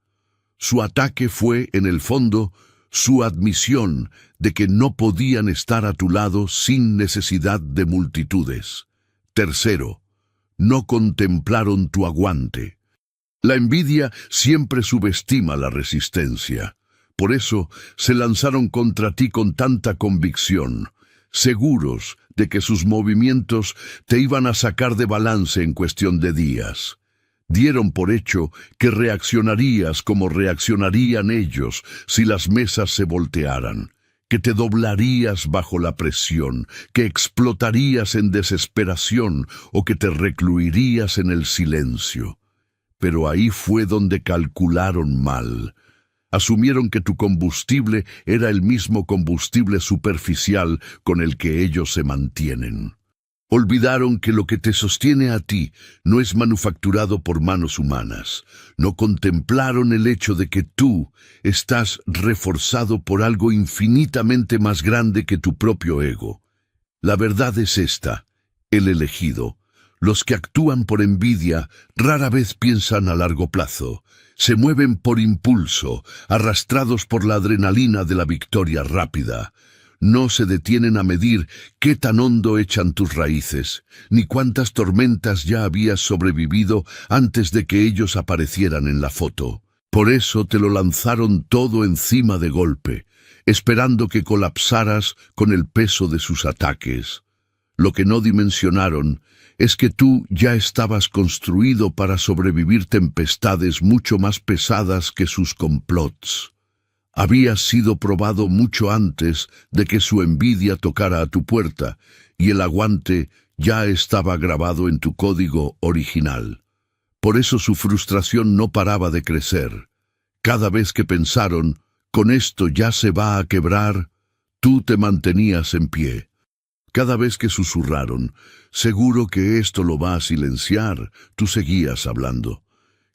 Su ataque fue, en el fondo, su admisión de que no podían estar a tu lado sin necesidad de multitudes. Tercero, no contemplaron tu aguante. La envidia siempre subestima la resistencia. Por eso se lanzaron contra ti con tanta convicción, seguros de que sus movimientos te iban a sacar de balance en cuestión de días. Dieron por hecho que reaccionarías como reaccionarían ellos si las mesas se voltearan, que te doblarías bajo la presión, que explotarías en desesperación o que te recluirías en el silencio. Pero ahí fue donde calcularon mal. Asumieron que tu combustible era el mismo combustible superficial con el que ellos se mantienen. Olvidaron que lo que te sostiene a ti no es manufacturado por manos humanas. No contemplaron el hecho de que tú estás reforzado por algo infinitamente más grande que tu propio ego. La verdad es esta: el elegido. Los que actúan por envidia rara vez piensan a largo plazo. Se mueven por impulso, arrastrados por la adrenalina de la victoria rápida. No se detienen a medir qué tan hondo echan tus raíces, ni cuántas tormentas ya habías sobrevivido antes de que ellos aparecieran en la foto. Por eso te lo lanzaron todo encima de golpe, esperando que colapsaras con el peso de sus ataques. Lo que no dimensionaron es que tú ya estabas construido para sobrevivir tempestades mucho más pesadas que sus complots. Habías sido probado mucho antes de que su envidia tocara a tu puerta, y el aguante ya estaba grabado en tu código original. Por eso su frustración no paraba de crecer. Cada vez que pensaron: con esto ya se va a quebrar, tú te mantenías en pie. Cada vez que susurraron: seguro que esto lo va a silenciar, tú seguías hablando.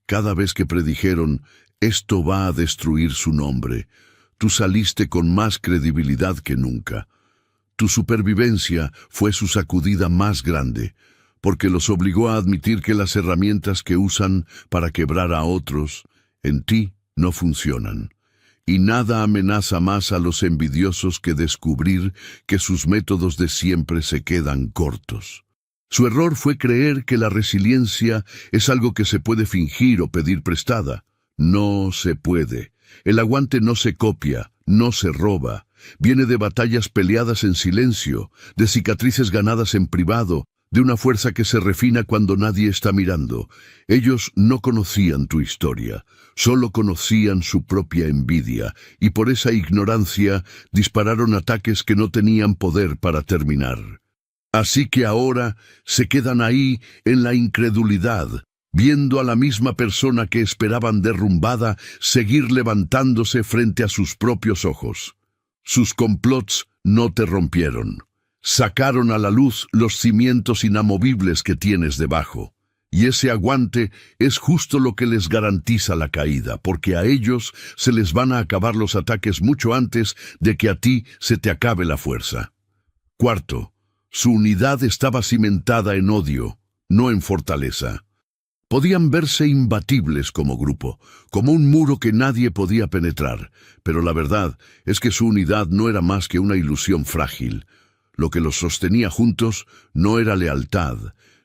Cada vez que predijeron: esto va a destruir su nombre, tú saliste con más credibilidad que nunca. Tu supervivencia fue su sacudida más grande, porque los obligó a admitir que las herramientas que usan para quebrar a otros, en ti no funcionan. Y nada amenaza más a los envidiosos que descubrir que sus métodos de siempre se quedan cortos. Su error fue creer que la resiliencia es algo que se puede fingir o pedir prestada. No se puede. El aguante no se copia, no se roba. Viene de batallas peleadas en silencio, de cicatrices ganadas en privado, de una fuerza que se refina cuando nadie está mirando. Ellos no conocían tu historia, solo conocían su propia envidia, y por esa ignorancia dispararon ataques que no tenían poder para terminar. Así que ahora se quedan ahí en la incredulidad, viendo a la misma persona que esperaban derrumbada seguir levantándose frente a sus propios ojos. Sus complots no te rompieron. Sacaron a la luz los cimientos inamovibles que tienes debajo. Y ese aguante es justo lo que les garantiza la caída, porque a ellos se les van a acabar los ataques mucho antes de que a ti se te acabe la fuerza. Cuarto, su unidad estaba cimentada en odio, no en fortaleza. Podían verse imbatibles como grupo, como un muro que nadie podía penetrar, pero la verdad es que su unidad no era más que una ilusión frágil. Lo que los sostenía juntos no era lealtad,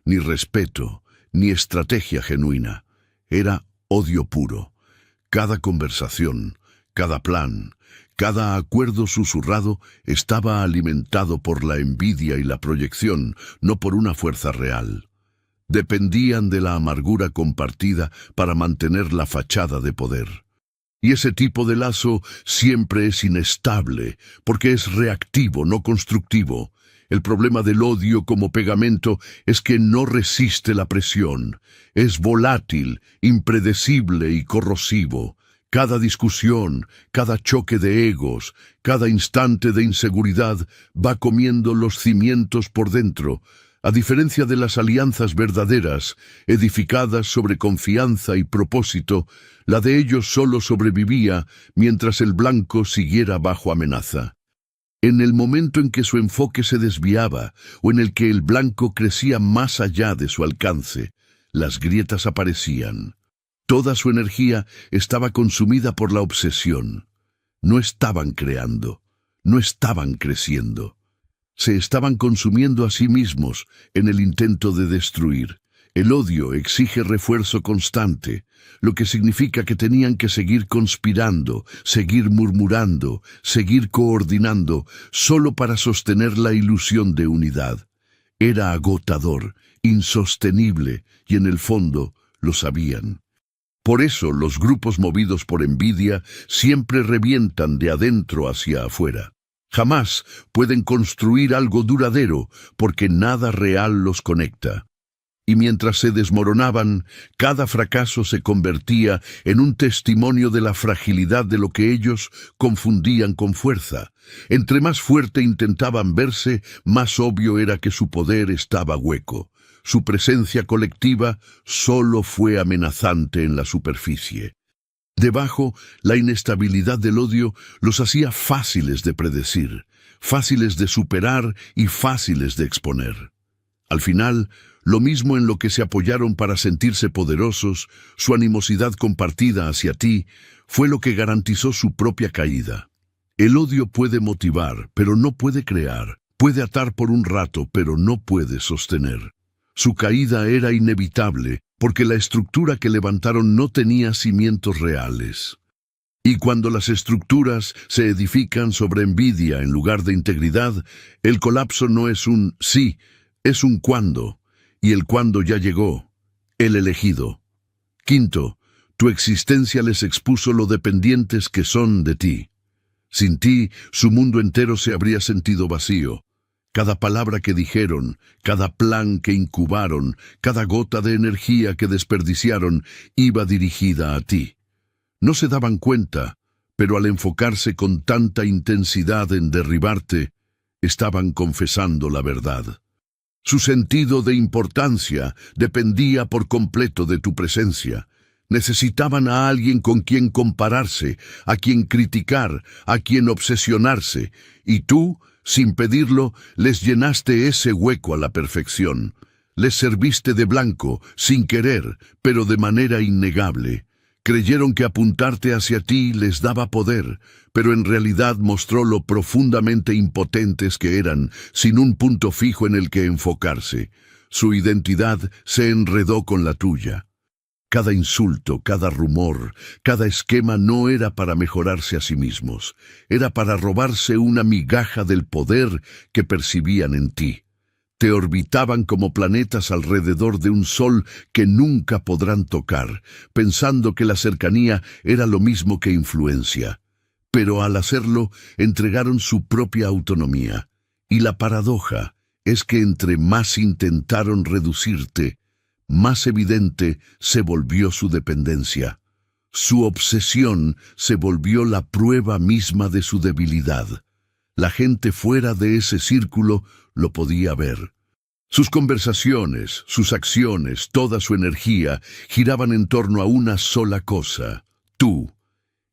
ni respeto, ni estrategia genuina. Era odio puro. Cada conversación, cada plan, cada acuerdo susurrado estaba alimentado por la envidia y la proyección, no por una fuerza real. Dependían de la amargura compartida para mantener la fachada de poder. Y ese tipo de lazo siempre es inestable, porque es reactivo, no constructivo. El problema del odio como pegamento es que no resiste la presión. Es volátil, impredecible y corrosivo. Cada discusión, cada choque de egos, cada instante de inseguridad va comiendo los cimientos por dentro. A diferencia de las alianzas verdaderas, edificadas sobre confianza y propósito, la de ellos solo sobrevivía mientras el blanco siguiera bajo amenaza. En el momento en que su enfoque se desviaba o en el que el blanco crecía más allá de su alcance, las grietas aparecían. Toda su energía estaba consumida por la obsesión. No estaban creando, no estaban creciendo. Se estaban consumiendo a sí mismos en el intento de destruir. El odio exige refuerzo constante, lo que significa que tenían que seguir conspirando, seguir murmurando, seguir coordinando, solo para sostener la ilusión de unidad. Era agotador, insostenible, y en el fondo lo sabían. Por eso los grupos movidos por envidia siempre revientan de adentro hacia afuera. Jamás pueden construir algo duradero porque nada real los conecta. Y mientras se desmoronaban, cada fracaso se convertía en un testimonio de la fragilidad de lo que ellos confundían con fuerza. Entre más fuerte intentaban verse, más obvio era que su poder estaba hueco. Su presencia colectiva solo fue amenazante en la superficie. Debajo, la inestabilidad del odio los hacía fáciles de predecir, fáciles de superar y fáciles de exponer. Al final, lo mismo en lo que se apoyaron para sentirse poderosos, su animosidad compartida hacia ti, fue lo que garantizó su propia caída. El odio puede motivar, pero no puede crear. Puede atar por un rato, pero no puede sostener. Su caída era inevitable, porque la estructura que levantaron no tenía cimientos reales. Y cuando las estructuras se edifican sobre envidia en lugar de integridad, el colapso no es un sí, es un cuándo. Y el cuándo ya llegó, el elegido. Quinto, tu existencia les expuso lo dependientes que son de ti. Sin ti, su mundo entero se habría sentido vacío. Cada palabra que dijeron, cada plan que incubaron, cada gota de energía que desperdiciaron, iba dirigida a ti. No se daban cuenta, pero al enfocarse con tanta intensidad en derribarte, estaban confesando la verdad. Su sentido de importancia dependía por completo de tu presencia. Necesitaban a alguien con quien compararse, a quien criticar, a quien obsesionarse, y tú, sin pedirlo, les llenaste ese hueco a la perfección. Les serviste de blanco, sin querer, pero de manera innegable. Creyeron que apuntarte hacia ti les daba poder, pero en realidad mostró lo profundamente impotentes que eran, sin un punto fijo en el que enfocarse. Su identidad se enredó con la tuya. Cada insulto, cada rumor, cada esquema no era para mejorarse a sí mismos, era para robarse una migaja del poder que percibían en ti. Te orbitaban como planetas alrededor de un sol que nunca podrán tocar, pensando que la cercanía era lo mismo que influencia. Pero al hacerlo, entregaron su propia autonomía. Y la paradoja es que entre más intentaron reducirte, más evidente se volvió su dependencia. Su obsesión se volvió la prueba misma de su debilidad. La gente fuera de ese círculo lo podía ver. Sus conversaciones, sus acciones, toda su energía giraban en torno a una sola cosa: tú.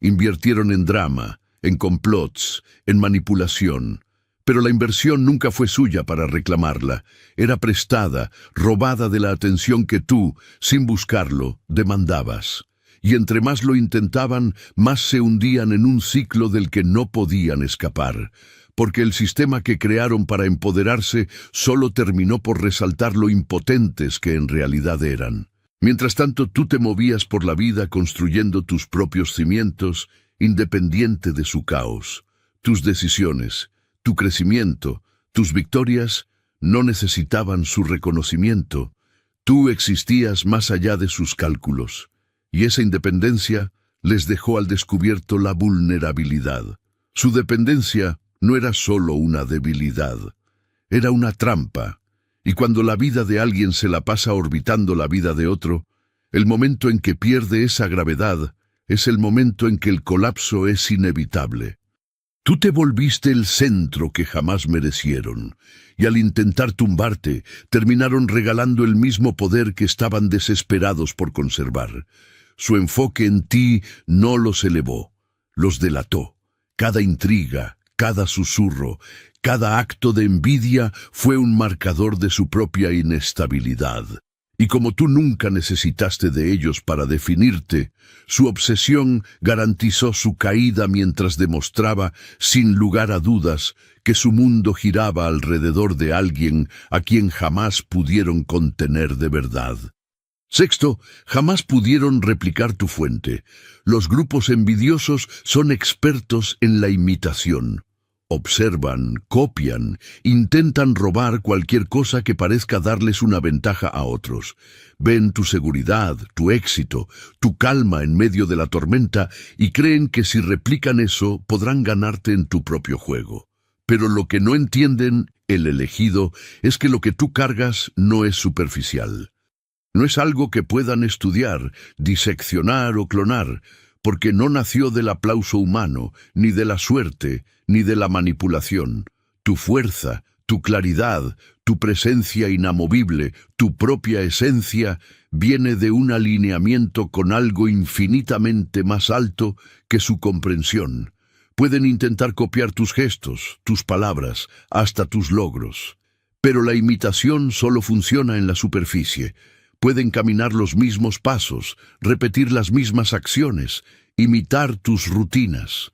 Invirtieron en drama, en complots, en manipulación. Pero la inversión nunca fue suya para reclamarla. Era prestada, robada de la atención que tú, sin buscarlo, demandabas. Y entre más lo intentaban, más se hundían en un ciclo del que no podían escapar. Porque el sistema que crearon para empoderarse solo terminó por resaltar lo impotentes que en realidad eran. Mientras tanto, tú te movías por la vida construyendo tus propios cimientos, independiente de su caos. Tus decisiones, tu crecimiento, tus victorias no necesitaban su reconocimiento. Tú existías más allá de sus cálculos, y esa independencia les dejó al descubierto la vulnerabilidad. Su dependencia no era solo una debilidad, era una trampa, y cuando la vida de alguien se la pasa orbitando la vida de otro, el momento en que pierde esa gravedad es el momento en que el colapso es inevitable. Tú te volviste el centro que jamás merecieron, y al intentar tumbarte, terminaron regalando el mismo poder que estaban desesperados por conservar. Su enfoque en ti no los elevó, los delató. Cada intriga, cada susurro, cada acto de envidia fue un marcador de su propia inestabilidad. Y como tú nunca necesitaste de ellos para definirte, su obsesión garantizó su caída mientras demostraba, sin lugar a dudas, que su mundo giraba alrededor de alguien a quien jamás pudieron contener de verdad. Sexto, jamás pudieron replicar tu fuente. Los grupos envidiosos son expertos en la imitación. Observan, copian, intentan robar cualquier cosa que parezca darles una ventaja a otros. Ven tu seguridad, tu éxito, tu calma en medio de la tormenta y creen que si replican eso podrán ganarte en tu propio juego. Pero lo que no entienden, el elegido, es que lo que tú cargas no es superficial. No es algo que puedan estudiar, diseccionar o clonar, porque no nació del aplauso humano, ni de la suerte, ni de la manipulación. Tu fuerza, tu claridad, tu presencia inamovible, tu propia esencia, viene de un alineamiento con algo infinitamente más alto que su comprensión. Pueden intentar copiar tus gestos, tus palabras, hasta tus logros. Pero la imitación solo funciona en la superficie. Pueden caminar los mismos pasos, repetir las mismas acciones, imitar tus rutinas.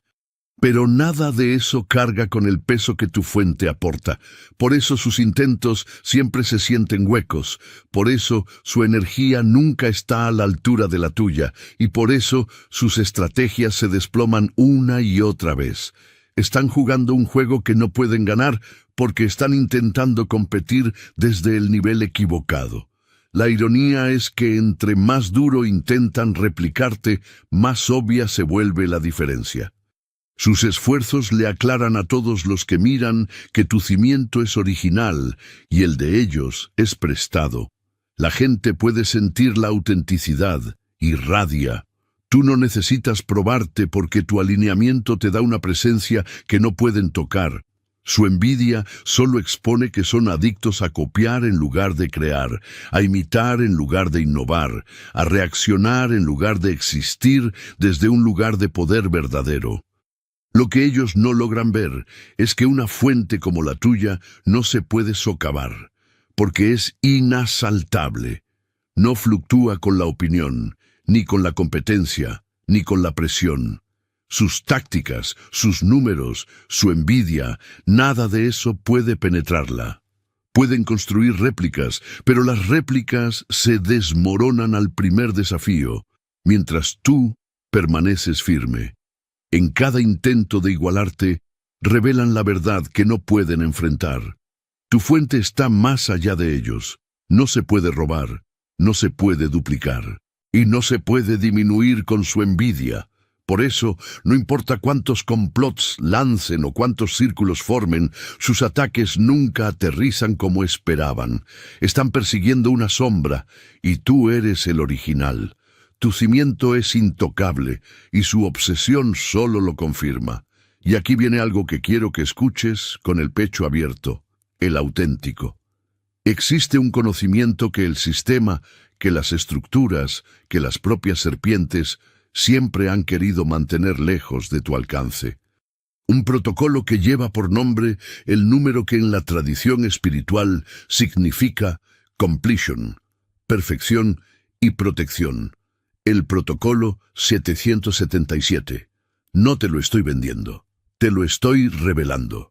Pero nada de eso carga con el peso que tu fuente aporta. Por eso sus intentos siempre se sienten huecos. Por eso su energía nunca está a la altura de la tuya. Y por eso sus estrategias se desploman una y otra vez. Están jugando un juego que no pueden ganar porque están intentando competir desde el nivel equivocado. La ironía es que entre más duro intentan replicarte, más obvia se vuelve la diferencia. Sus esfuerzos le aclaran a todos los que miran que tu cimiento es original y el de ellos es prestado. La gente puede sentir la autenticidad, irradia. Tú no necesitas probarte porque tu alineamiento te da una presencia que no pueden tocar. Su envidia solo expone que son adictos a copiar en lugar de crear, a imitar en lugar de innovar, a reaccionar en lugar de existir desde un lugar de poder verdadero. Lo que ellos no logran ver es que una fuente como la tuya no se puede socavar, porque es inasaltable. No fluctúa con la opinión, ni con la competencia, ni con la presión. Sus tácticas, sus números, su envidia, nada de eso puede penetrarla. Pueden construir réplicas, pero las réplicas se desmoronan al primer desafío, mientras tú permaneces firme. En cada intento de igualarte, revelan la verdad que no pueden enfrentar. Tu fuente está más allá de ellos. No se puede robar, no se puede duplicar, y no se puede disminuir con su envidia, Por eso, no importa cuántos complots lancen o cuántos círculos formen, sus ataques nunca aterrizan como esperaban. Están persiguiendo una sombra, y tú eres el original. Tu cimiento es intocable, y su obsesión solo lo confirma. Y aquí viene algo que quiero que escuches con el pecho abierto: el auténtico. Existe un conocimiento que el sistema, que las estructuras, que las propias serpientes siempre han querido mantener lejos de tu alcance. Un protocolo que lleva por nombre el número que en la tradición espiritual significa completion, perfección y protección. El protocolo 777. No te lo estoy vendiendo, te lo estoy revelando.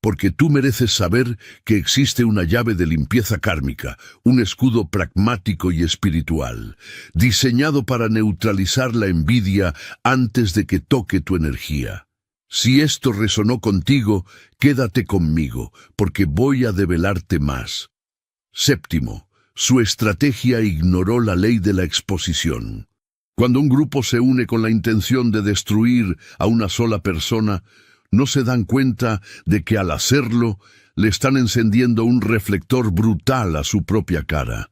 Porque tú mereces saber que existe una llave de limpieza kármica, un escudo pragmático y espiritual, diseñado para neutralizar la envidia antes de que toque tu energía. Si esto resonó contigo, quédate conmigo, porque voy a develarte más. Séptimo, su estrategia ignoró la ley de la exposición. Cuando un grupo se une con la intención de destruir a una sola persona, no se dan cuenta de que al hacerlo le están encendiendo un reflector brutal a su propia cara.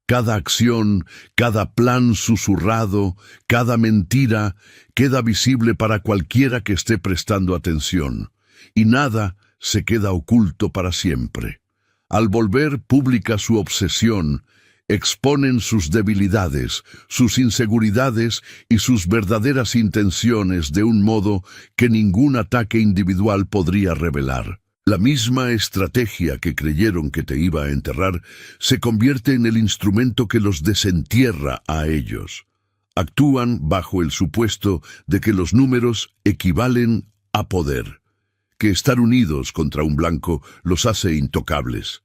Cada acción, cada plan susurrado, cada mentira queda visible para cualquiera que esté prestando atención, y nada se queda oculto para siempre. Al volver pública su obsesión, exponen sus debilidades, sus inseguridades y sus verdaderas intenciones de un modo que ningún ataque individual podría revelar. La misma estrategia que creyeron que te iba a enterrar se convierte en el instrumento que los desentierra a ellos. Actúan bajo el supuesto de que los números equivalen a poder, que estar unidos contra un blanco los hace intocables.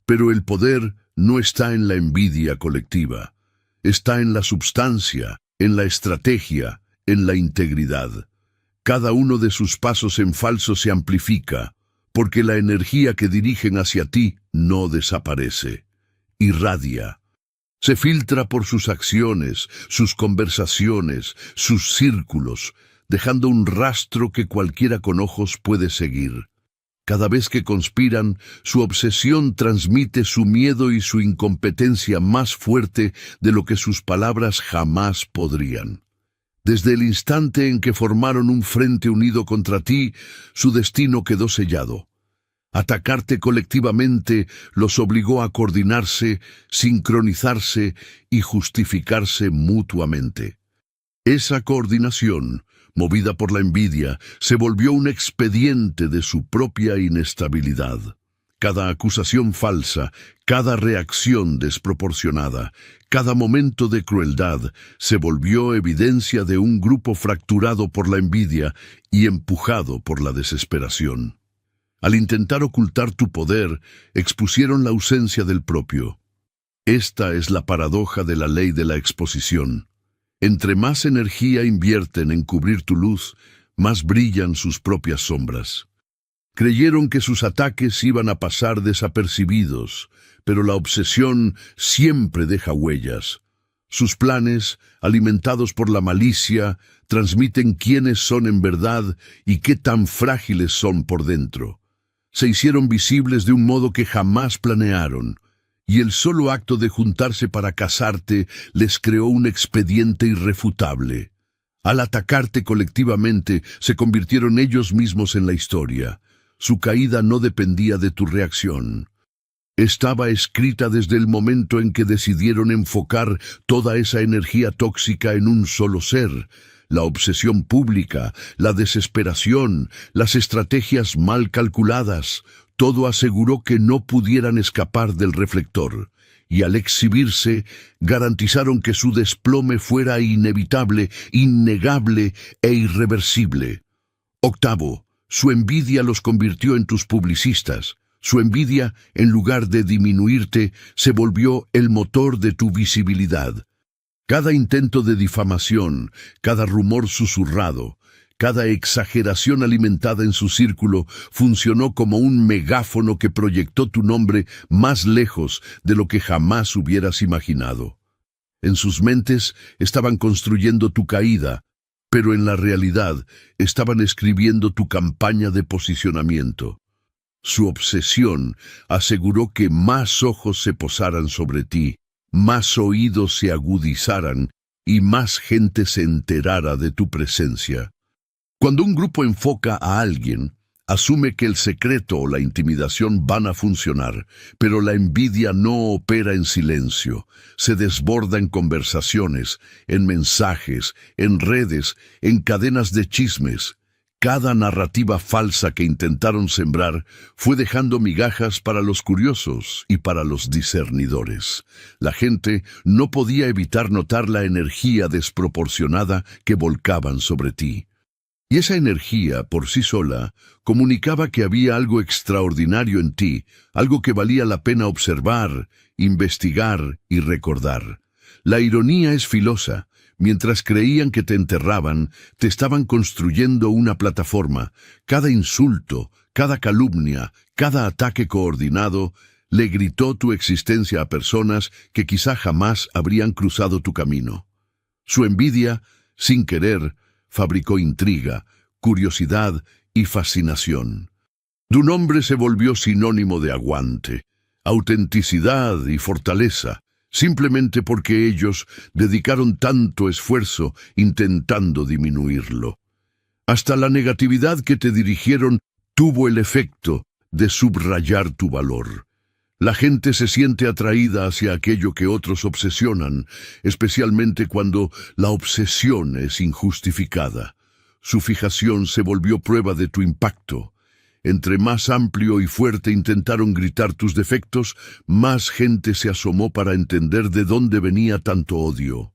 Pero el poder no está en la envidia colectiva, está en la substancia, en la estrategia, en la integridad. Cada uno de sus pasos en falso se amplifica, porque la energía que dirigen hacia ti no desaparece, irradia. Se filtra por sus acciones, sus conversaciones, sus círculos, dejando un rastro que cualquiera con ojos puede seguir. Cada vez que conspiran, su obsesión transmite su miedo y su incompetencia más fuerte de lo que sus palabras jamás podrían. Desde el instante en que formaron un frente unido contra ti, su destino quedó sellado. Atacarte colectivamente los obligó a coordinarse, sincronizarse y justificarse mutuamente. Esa coordinación, movida por la envidia, se volvió un expediente de su propia inestabilidad. Cada acusación falsa, cada reacción desproporcionada, cada momento de crueldad se volvió evidencia de un grupo fracturado por la envidia y empujado por la desesperación. Al intentar ocultar tu poder, expusieron la ausencia del propio. Esta es la paradoja de la ley de la exposición. Entre más energía invierten en cubrir tu luz, más brillan sus propias sombras. Creyeron que sus ataques iban a pasar desapercibidos, pero la obsesión siempre deja huellas. Sus planes, alimentados por la malicia, transmiten quiénes son en verdad y qué tan frágiles son por dentro. Se hicieron visibles de un modo que jamás planearon, y el solo acto de juntarse para cazarte les creó un expediente irrefutable. Al atacarte colectivamente, se convirtieron ellos mismos en la historia. Su caída no dependía de tu reacción. Estaba escrita desde el momento en que decidieron enfocar toda esa energía tóxica en un solo ser. La obsesión pública, la desesperación, las estrategias mal calculadas, todo aseguró que no pudieran escapar del reflector, y al exhibirse, garantizaron que su desplome fuera inevitable, innegable e irreversible. Octavo, su envidia los convirtió en tus publicistas. Su envidia, en lugar de disminuirte, se volvió el motor de tu visibilidad. Cada intento de difamación, cada rumor susurrado, cada exageración alimentada en su círculo funcionó como un megáfono que proyectó tu nombre más lejos de lo que jamás hubieras imaginado. En sus mentes estaban construyendo tu caída, pero en la realidad estaban escribiendo tu campaña de posicionamiento. Su obsesión aseguró que más ojos se posaran sobre ti, más oídos se agudizaran y más gente se enterara de tu presencia. Cuando un grupo enfoca a alguien, asume que el secreto o la intimidación van a funcionar, pero la envidia no opera en silencio, se desborda en conversaciones, en mensajes, en redes, en cadenas de chismes. Cada narrativa falsa que intentaron sembrar fue dejando migajas para los curiosos y para los discernidores. La gente no podía evitar notar la energía desproporcionada que volcaban sobre ti. Y esa energía, por sí sola, comunicaba que había algo extraordinario en ti, algo que valía la pena observar, investigar y recordar. La ironía es filosa. Mientras creían que te enterraban, te estaban construyendo una plataforma. Cada insulto, cada calumnia, cada ataque coordinado, le gritó tu existencia a personas que quizá jamás habrían cruzado tu camino. Su envidia, sin querer, fabricó intriga, curiosidad y fascinación. Tu nombre se volvió sinónimo de aguante, autenticidad y fortaleza, simplemente porque ellos dedicaron tanto esfuerzo intentando diminuirlo. Hasta la negatividad que te dirigieron tuvo el efecto de subrayar tu valor. La gente se siente atraída hacia aquello que otros obsesionan, especialmente cuando la obsesión es injustificada. Su fijación se volvió prueba de tu impacto. Entre más amplio y fuerte intentaron gritar tus defectos, más gente se asomó para entender de dónde venía tanto odio.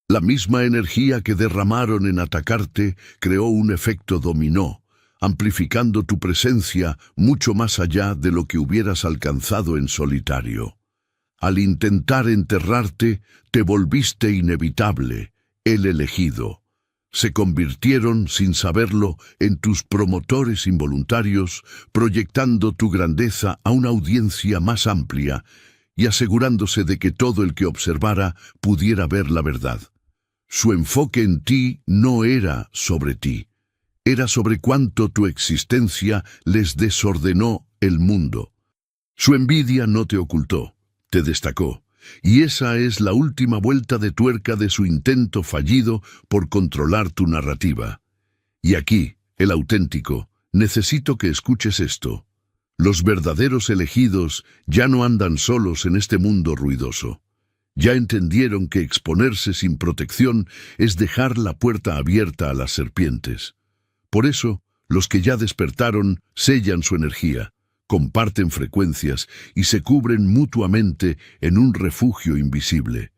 La misma energía que derramaron en atacarte creó un efecto dominó, amplificando tu presencia mucho más allá de lo que hubieras alcanzado en solitario. Al intentar enterrarte, te volviste inevitable, el elegido. Se convirtieron, sin saberlo, en tus promotores involuntarios, proyectando tu grandeza a una audiencia más amplia y asegurándose de que todo el que observara pudiera ver la verdad. Su enfoque en ti no era sobre ti, era sobre cuánto tu existencia les desordenó el mundo. Su envidia no te ocultó, te destacó. Y esa es la última vuelta de tuerca de su intento fallido por controlar tu narrativa. Y aquí, el auténtico, necesito que escuches esto. Los verdaderos elegidos ya no andan solos en este mundo ruidoso. Ya entendieron que exponerse sin protección es dejar la puerta abierta a las serpientes. Por eso, los que ya despertaron sellan su energía, comparten frecuencias y se cubren mutuamente en un refugio invisible.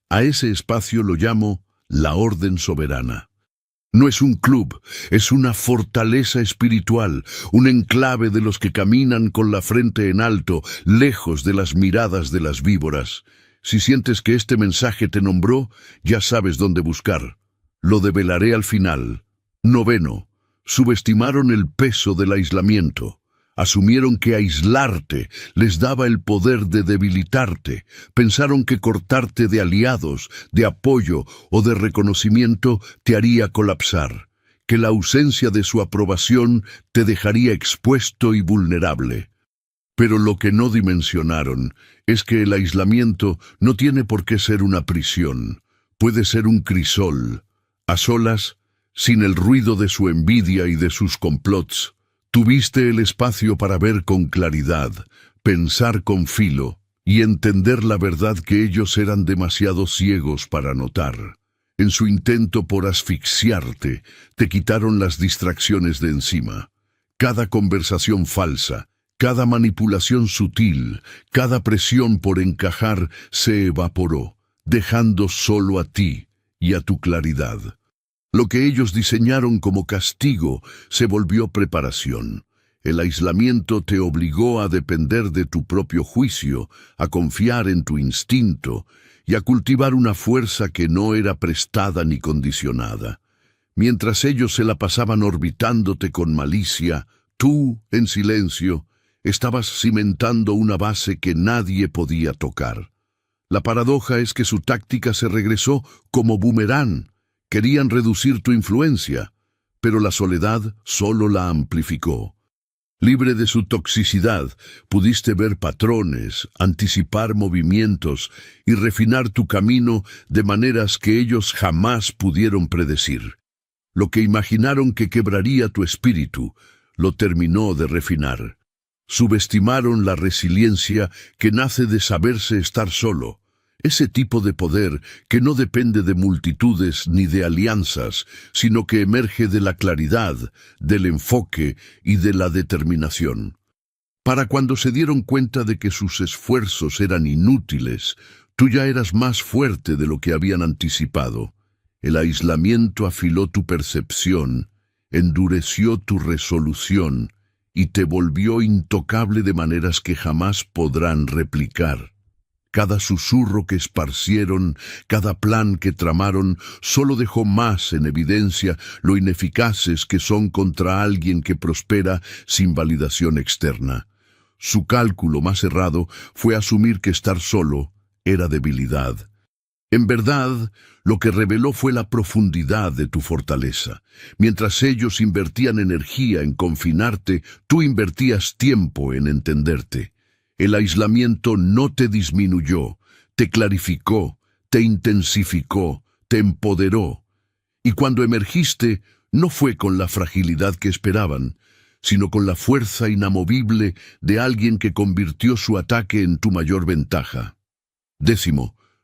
A ese espacio lo llamo la Orden Soberana. No es un club, es una fortaleza espiritual, un enclave de los que caminan con la frente en alto, lejos de las miradas de las víboras. Si sientes que este mensaje te nombró, ya sabes dónde buscar. Lo develaré al final. 9. Subestimaron el peso del aislamiento. Asumieron que aislarte les daba el poder de debilitarte. Pensaron que cortarte de aliados, de apoyo o de reconocimiento te haría colapsar, que la ausencia de su aprobación te dejaría expuesto y vulnerable. Pero lo que no dimensionaron es que el aislamiento no tiene por qué ser una prisión. Puede ser un crisol. A solas, sin el ruido de su envidia y de sus complots, tuviste el espacio para ver con claridad, pensar con filo y entender la verdad que ellos eran demasiado ciegos para notar. En su intento por asfixiarte, te quitaron las distracciones de encima. Cada conversación falsa, cada manipulación sutil, cada presión por encajar se evaporó, dejando solo a ti y a tu claridad. Lo que ellos diseñaron como castigo se volvió preparación. El aislamiento te obligó a depender de tu propio juicio, a confiar en tu instinto y a cultivar una fuerza que no era prestada ni condicionada. Mientras ellos se la pasaban orbitándote con malicia, tú, en silencio, estabas cimentando una base que nadie podía tocar. La paradoja es que su táctica se regresó como boomerang. Querían reducir tu influencia, pero la soledad solo la amplificó. Libre de su toxicidad, pudiste ver patrones, anticipar movimientos y refinar tu camino de maneras que ellos jamás pudieron predecir. Lo que imaginaron que quebraría tu espíritu, lo terminó de refinar. Subestimaron la resiliencia que nace de saberse estar solo. Ese tipo de poder que no depende de multitudes ni de alianzas, sino que emerge de la claridad, del enfoque y de la determinación. Para cuando se dieron cuenta de que sus esfuerzos eran inútiles, tú ya eras más fuerte de lo que habían anticipado. El aislamiento afiló tu percepción, endureció tu resolución y te volvió intocable de maneras que jamás podrán replicar. Cada susurro que esparcieron, cada plan que tramaron, solo dejó más en evidencia lo ineficaces que son contra alguien que prospera sin validación externa. Su cálculo más errado fue asumir que estar solo era debilidad. En verdad, lo que reveló fue la profundidad de tu fortaleza. Mientras ellos invertían energía en confinarte, tú invertías tiempo en entenderte. El aislamiento no te disminuyó, te clarificó, te intensificó, te empoderó. Y cuando emergiste, no fue con la fragilidad que esperaban, sino con la fuerza inamovible de alguien que convirtió su ataque en tu mayor ventaja. 10.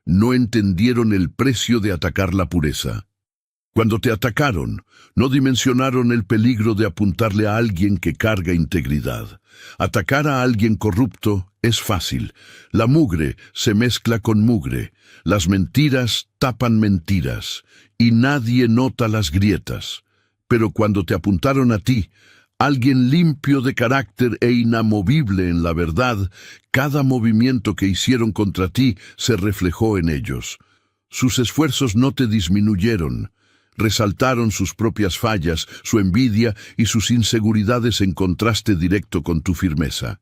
No entendieron el precio de atacar la pureza. Cuando te atacaron, no dimensionaron el peligro de apuntarle a alguien que carga integridad. Atacar a alguien corrupto es fácil. La mugre se mezcla con mugre. Las mentiras tapan mentiras, y nadie nota las grietas. Pero cuando te apuntaron a ti, alguien limpio de carácter e inamovible en la verdad, cada movimiento que hicieron contra ti se reflejó en ellos. Sus esfuerzos no te disminuyeron. Resaltaron sus propias fallas, su envidia y sus inseguridades en contraste directo con tu firmeza.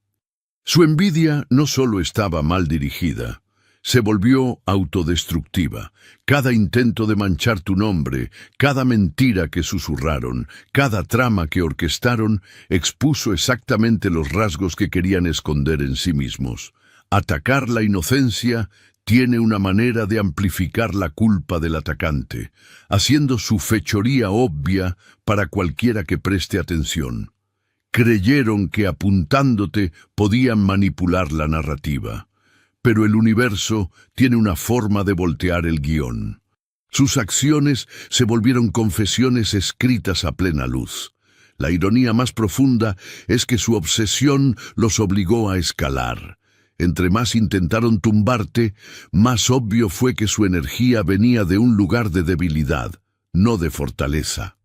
Su envidia no solo estaba mal dirigida, se volvió autodestructiva. Cada intento de manchar tu nombre, cada mentira que susurraron, cada trama que orquestaron, expuso exactamente los rasgos que querían esconder en sí mismos. Atacar la inocencia tiene una manera de amplificar la culpa del atacante, haciendo su fechoría obvia para cualquiera que preste atención. Creyeron que apuntándote podían manipular la narrativa, pero el universo tiene una forma de voltear el guión. Sus acciones se volvieron confesiones escritas a plena luz. La ironía más profunda es que su obsesión los obligó a escalar. Entre más intentaron tumbarte, más obvio fue que su energía venía de un lugar de debilidad, no de fortaleza.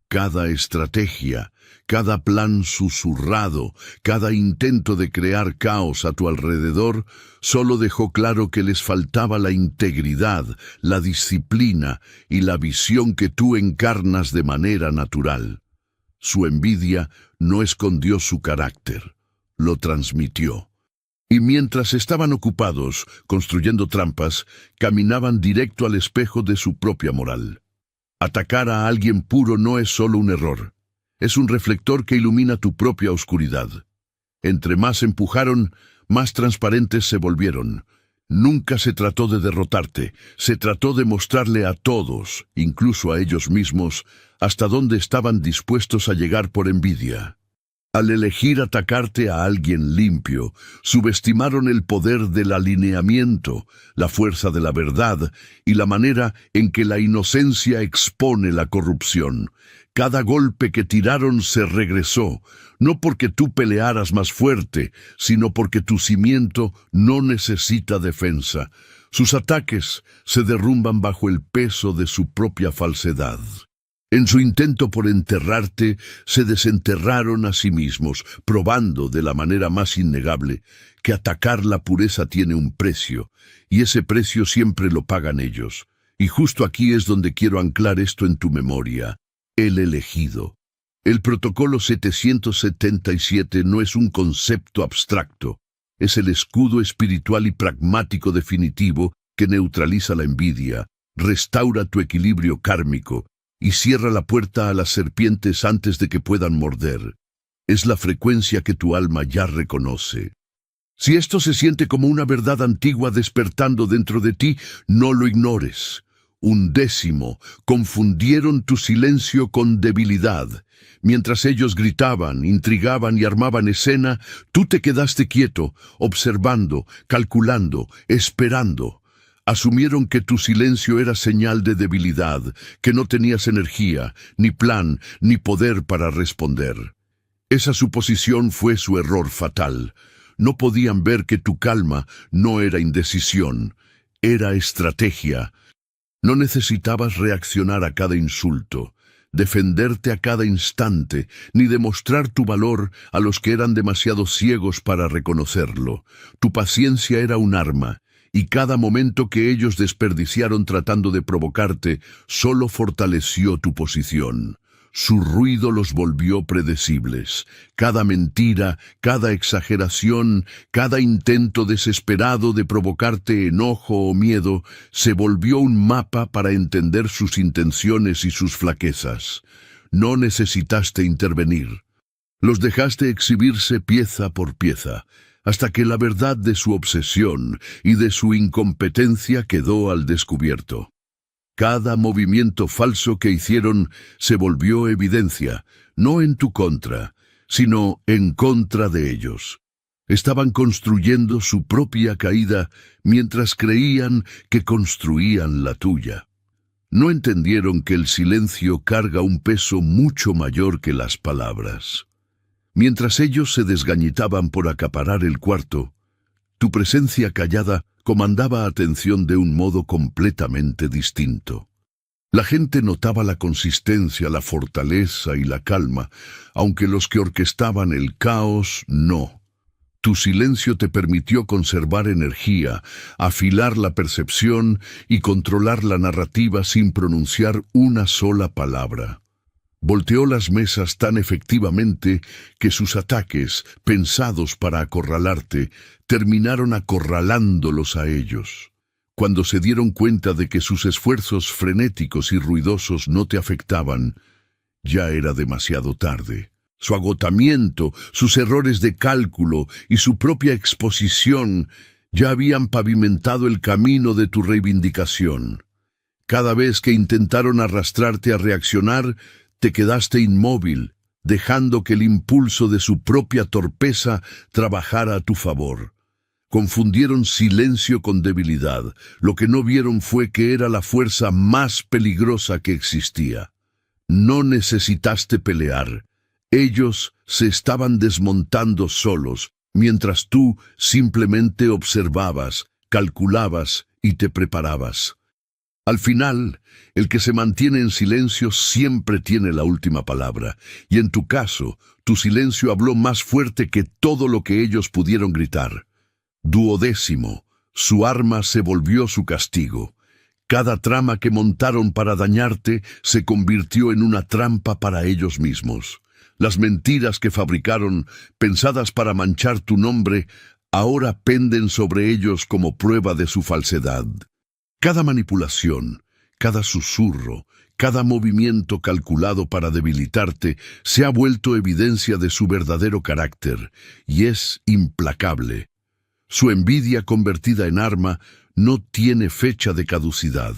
Cada estrategia, cada plan susurrado, cada intento de crear caos a tu alrededor, solo dejó claro que les faltaba la integridad, la disciplina y la visión que tú encarnas de manera natural. Su envidia no escondió su carácter, lo transmitió. Y mientras estaban ocupados construyendo trampas, caminaban directo al espejo de su propia moral. Atacar a alguien puro no es solo un error, es un reflector que ilumina tu propia oscuridad. Entre más empujaron, más transparentes se volvieron. Nunca se trató de derrotarte, se trató de mostrarle a todos, incluso a ellos mismos, hasta dónde estaban dispuestos a llegar por envidia. Al elegir atacarte a alguien limpio, subestimaron el poder del alineamiento, la fuerza de la verdad y la manera en que la inocencia expone la corrupción. Cada golpe que tiraron se regresó, no porque tú pelearas más fuerte, sino porque tu cimiento no necesita defensa. Sus ataques se derrumban bajo el peso de su propia falsedad. En su intento por enterrarte, se desenterraron a sí mismos, probando de la manera más innegable que atacar la pureza tiene un precio, y ese precio siempre lo pagan ellos. Y justo aquí es donde quiero anclar esto en tu memoria: el elegido. El protocolo 777 no es un concepto abstracto, es el escudo espiritual y pragmático definitivo que neutraliza la envidia, Restaura tu equilibrio kármico y cierra la puerta a las serpientes antes de que puedan morder. Es la frecuencia que tu alma ya reconoce. Si esto se siente como una verdad antigua despertando dentro de ti, no lo ignores. 11. Confundieron tu silencio con debilidad. Mientras ellos gritaban, intrigaban y armaban escena, tú te quedaste quieto, observando, calculando, esperando. Asumieron que tu silencio era señal de debilidad, que no tenías energía, ni plan, ni poder para responder. Esa suposición fue su error fatal. No podían ver que tu calma no era indecisión, era estrategia. No necesitabas reaccionar a cada insulto, defenderte a cada instante, ni demostrar tu valor a los que eran demasiado ciegos para reconocerlo. Tu paciencia era un arma, y cada momento que ellos desperdiciaron tratando de provocarte solo fortaleció tu posición. Su ruido los volvió predecibles. Cada mentira, cada exageración, cada intento desesperado de provocarte enojo o miedo, se volvió un mapa para entender sus intenciones y sus flaquezas. No necesitaste intervenir. Los dejaste exhibirse pieza por pieza, hasta que la verdad de su obsesión y de su incompetencia quedó al descubierto. Cada movimiento falso que hicieron se volvió evidencia, no en tu contra, sino en contra de ellos. Estaban construyendo su propia caída mientras creían que construían la tuya. No entendieron que el silencio carga un peso mucho mayor que las palabras. Mientras ellos se desgañitaban por acaparar el cuarto, tu presencia callada comandaba atención de un modo completamente distinto. La gente notaba la consistencia, la fortaleza y la calma, aunque los que orquestaban el caos no. Tu silencio te permitió conservar energía, afilar la percepción y controlar la narrativa sin pronunciar una sola palabra. Volteó las mesas tan efectivamente que sus ataques, pensados para acorralarte, terminaron acorralándolos a ellos. Cuando se dieron cuenta de que sus esfuerzos frenéticos y ruidosos no te afectaban, ya era demasiado tarde. Su agotamiento, sus errores de cálculo y su propia exposición ya habían pavimentado el camino de tu reivindicación. Cada vez que intentaron arrastrarte a reaccionar, te quedaste inmóvil, dejando que el impulso de su propia torpeza trabajara a tu favor. Confundieron silencio con debilidad. Lo que no vieron fue que era la fuerza más peligrosa que existía. No necesitaste pelear. Ellos se estaban desmontando solos, mientras tú simplemente observabas, calculabas y te preparabas. Al final, el que se mantiene en silencio siempre tiene la última palabra, y en tu caso, tu silencio habló más fuerte que todo lo que ellos pudieron gritar. 12. Su arma se volvió su castigo. Cada trama que montaron para dañarte se convirtió en una trampa para ellos mismos. Las mentiras que fabricaron, pensadas para manchar tu nombre, ahora penden sobre ellos como prueba de su falsedad. Cada manipulación, cada susurro, cada movimiento calculado para debilitarte se ha vuelto evidencia de su verdadero carácter, y es implacable. Su envidia convertida en arma no tiene fecha de caducidad.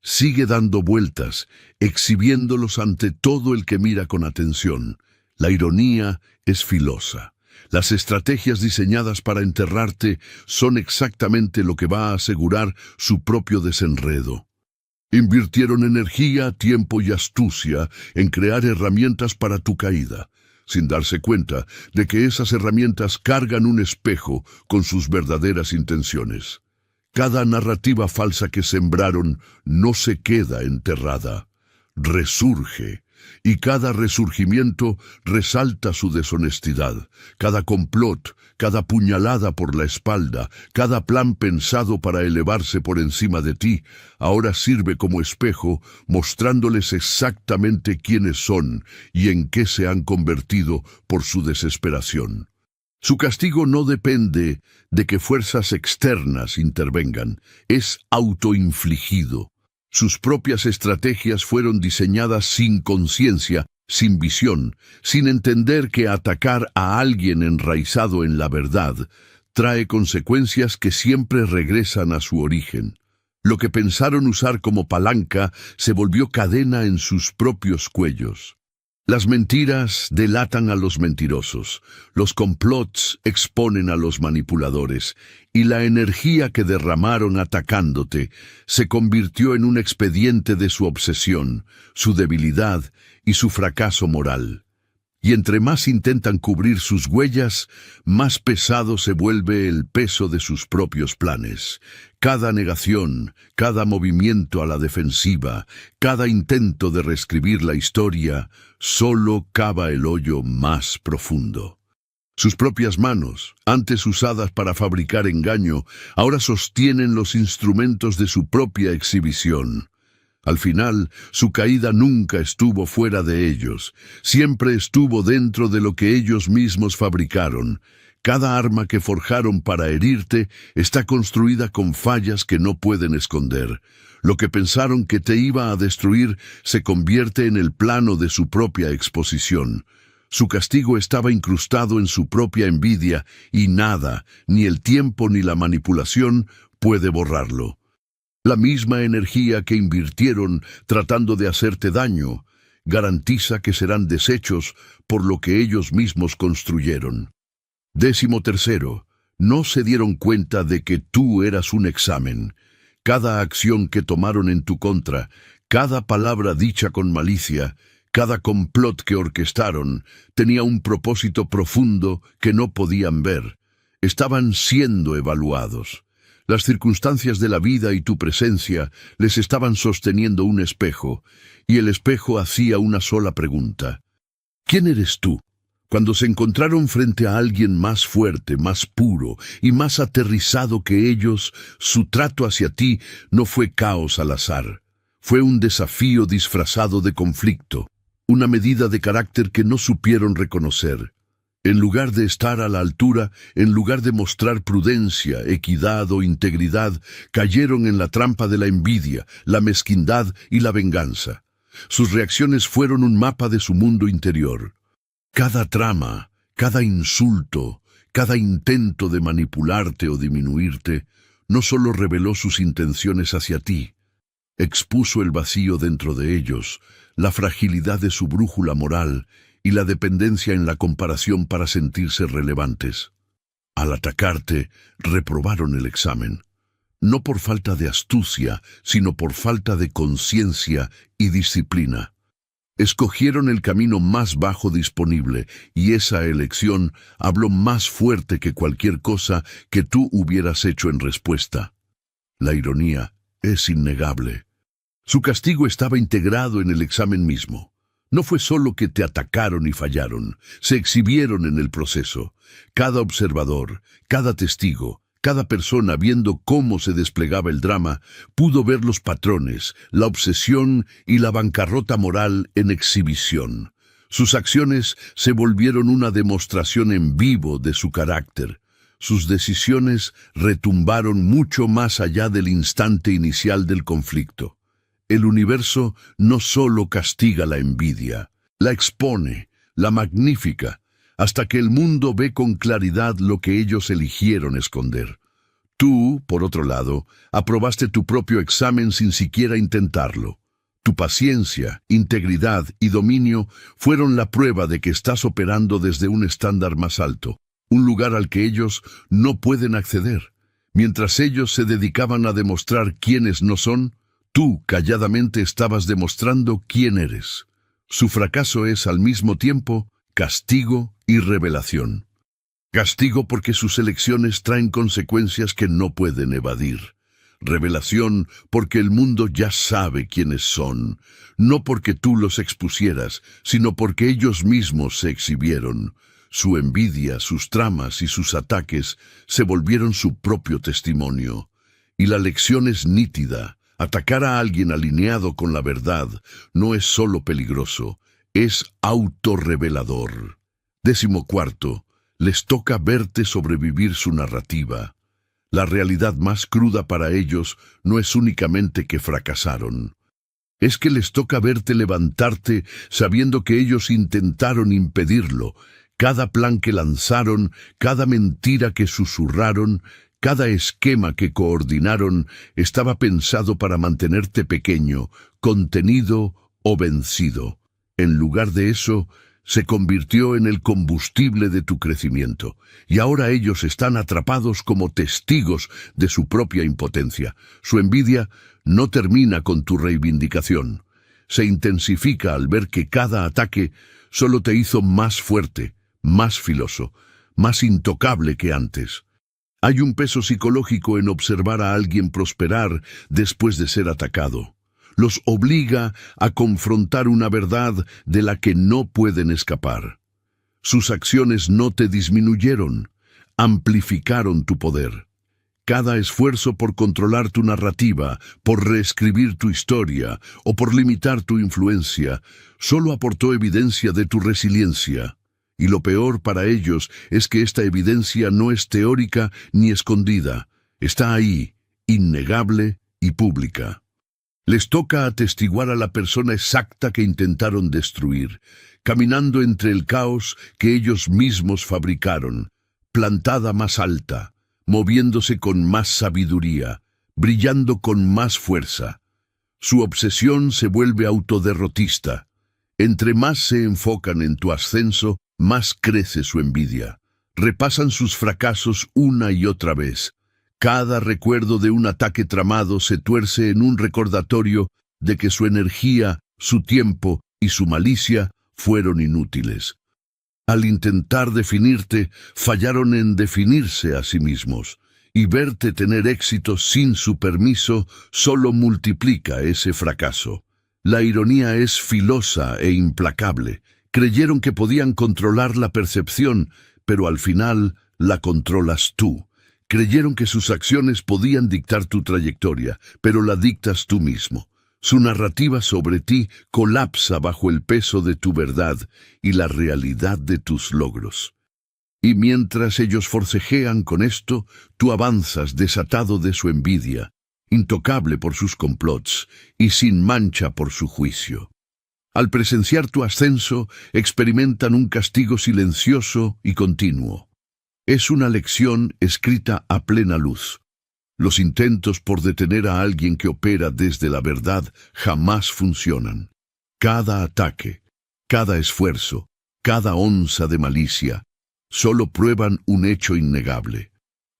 Sigue dando vueltas, exhibiéndolos ante todo el que mira con atención. La ironía es filosa. Las estrategias diseñadas para enterrarte son exactamente lo que va a asegurar su propio desenredo. Invirtieron energía, tiempo y astucia en crear herramientas para tu caída, sin darse cuenta de que esas herramientas cargan un espejo con sus verdaderas intenciones. Cada narrativa falsa que sembraron no se queda enterrada, resurge. Y cada resurgimiento resalta su deshonestidad. Cada complot, cada puñalada por la espalda, cada plan pensado para elevarse por encima de ti, ahora sirve como espejo, mostrándoles exactamente quiénes son y en qué se han convertido por su desesperación. Su castigo no depende de que fuerzas externas intervengan, es autoinfligido. Sus propias estrategias fueron diseñadas sin conciencia, sin visión, sin entender que atacar a alguien enraizado en la verdad trae consecuencias que siempre regresan a su origen. Lo que pensaron usar como palanca se volvió cadena en sus propios cuellos. Las mentiras delatan a los mentirosos, los complots exponen a los manipuladores, y la energía que derramaron atacándote se convirtió en un expediente de su obsesión, su debilidad y su fracaso moral. Y entre más intentan cubrir sus huellas, más pesado se vuelve el peso de sus propios planes. Cada negación, cada movimiento a la defensiva, cada intento de reescribir la historia, solo cava el hoyo más profundo. Sus propias manos, antes usadas para fabricar engaño, ahora sostienen los instrumentos de su propia exhibición. Al final, su caída nunca estuvo fuera de ellos, siempre estuvo dentro de lo que ellos mismos fabricaron. Cada arma que forjaron para herirte está construida con fallas que no pueden esconder. Lo que pensaron que te iba a destruir se convierte en el plano de su propia exposición. Su castigo estaba incrustado en su propia envidia y nada, ni el tiempo ni la manipulación, puede borrarlo. La misma energía que invirtieron tratando de hacerte daño garantiza que serán deshechos por lo que ellos mismos construyeron. 13. No se dieron cuenta de que tú eras un examen. Cada acción que tomaron en tu contra, cada palabra dicha con malicia, cada complot que orquestaron, tenía un propósito profundo que no podían ver. Estaban siendo evaluados. Las circunstancias de la vida y tu presencia les estaban sosteniendo un espejo, y el espejo hacía una sola pregunta. ¿Quién eres tú? Cuando se encontraron frente a alguien más fuerte, más puro y más aterrizado que ellos, su trato hacia ti no fue caos al azar. Fue un desafío disfrazado de conflicto, una medida de carácter que no supieron reconocer. En lugar de estar a la altura, en lugar de mostrar prudencia, equidad o integridad, cayeron en la trampa de la envidia, la mezquindad y la venganza. Sus reacciones fueron un mapa de su mundo interior. Cada trama, cada insulto, cada intento de manipularte o disminuirte, no solo reveló sus intenciones hacia ti, expuso el vacío dentro de ellos, la fragilidad de su brújula moral y la dependencia en la comparación para sentirse relevantes. Al atacarte, reprobaron el examen, no por falta de astucia, sino por falta de conciencia y disciplina. Escogieron el camino más bajo disponible, y esa elección habló más fuerte que cualquier cosa que tú hubieras hecho en respuesta. La ironía es innegable. Su castigo estaba integrado en el examen mismo. No fue solo que te atacaron y fallaron, se exhibieron en el proceso. Cada observador, cada testigo, cada persona viendo cómo se desplegaba el drama, pudo ver los patrones, la obsesión y la bancarrota moral en exhibición. Sus acciones se volvieron una demostración en vivo de su carácter. Sus decisiones retumbaron mucho más allá del instante inicial del conflicto. El universo no solo castiga la envidia, la expone, la magnifica, hasta que el mundo ve con claridad lo que ellos eligieron esconder. Tú, por otro lado, aprobaste tu propio examen sin siquiera intentarlo. Tu paciencia, integridad y dominio fueron la prueba de que estás operando desde un estándar más alto, un lugar al que ellos no pueden acceder. Mientras ellos se dedicaban a demostrar quiénes no son, tú calladamente estabas demostrando quién eres. Su fracaso es al mismo tiempo castigo y revelación. Castigo porque sus elecciones traen consecuencias que no pueden evadir. Revelación porque el mundo ya sabe quiénes son, no porque tú los expusieras, sino porque ellos mismos se exhibieron. Su envidia, sus tramas y sus ataques se volvieron su propio testimonio. Y la lección es nítida. Atacar a alguien alineado con la verdad no es solo peligroso, es autorrevelador. 14. Les toca verte sobrevivir su narrativa. La realidad más cruda para ellos no es únicamente que fracasaron. Es que les toca verte levantarte sabiendo que ellos intentaron impedirlo. Cada plan que lanzaron, cada mentira que susurraron, cada esquema que coordinaron estaba pensado para mantenerte pequeño, contenido o vencido. En lugar de eso, se convirtió en el combustible de tu crecimiento, y ahora ellos están atrapados como testigos de su propia impotencia. Su envidia no termina con tu reivindicación. Se intensifica al ver que cada ataque solo te hizo más fuerte, más filoso, más intocable que antes. Hay un peso psicológico en observar a alguien prosperar después de ser atacado. Los obliga a confrontar una verdad de la que no pueden escapar. Sus acciones no te disminuyeron, amplificaron tu poder. Cada esfuerzo por controlar tu narrativa, por reescribir tu historia o por limitar tu influencia, solo aportó evidencia de tu resiliencia. Y lo peor para ellos es que esta evidencia no es teórica ni escondida. Está ahí, innegable y pública. Les toca atestiguar a la persona exacta que intentaron destruir, caminando entre el caos que ellos mismos fabricaron, plantada más alta, moviéndose con más sabiduría, brillando con más fuerza. Su obsesión se vuelve autoderrotista. Entre más se enfocan en tu ascenso, más crece su envidia. Repasan sus fracasos una y otra vez. Cada recuerdo de un ataque tramado se tuerce en un recordatorio de que su energía, su tiempo y su malicia fueron inútiles. Al intentar definirte, fallaron en definirse a sí mismos, y verte tener éxito sin su permiso solo multiplica ese fracaso. La ironía es filosa e implacable. Creyeron que podían controlar la percepción, pero al final la controlas tú. Creyeron que sus acciones podían dictar tu trayectoria, pero la dictas tú mismo. Su narrativa sobre ti colapsa bajo el peso de tu verdad y la realidad de tus logros. Y mientras ellos forcejean con esto, tú avanzas desatado de su envidia, intocable por sus complots y sin mancha por su juicio. Al presenciar tu ascenso, experimentan un castigo silencioso y continuo. Es una lección escrita a plena luz. Los intentos por detener a alguien que opera desde la verdad jamás funcionan. Cada ataque, cada esfuerzo, cada onza de malicia, solo prueban un hecho innegable.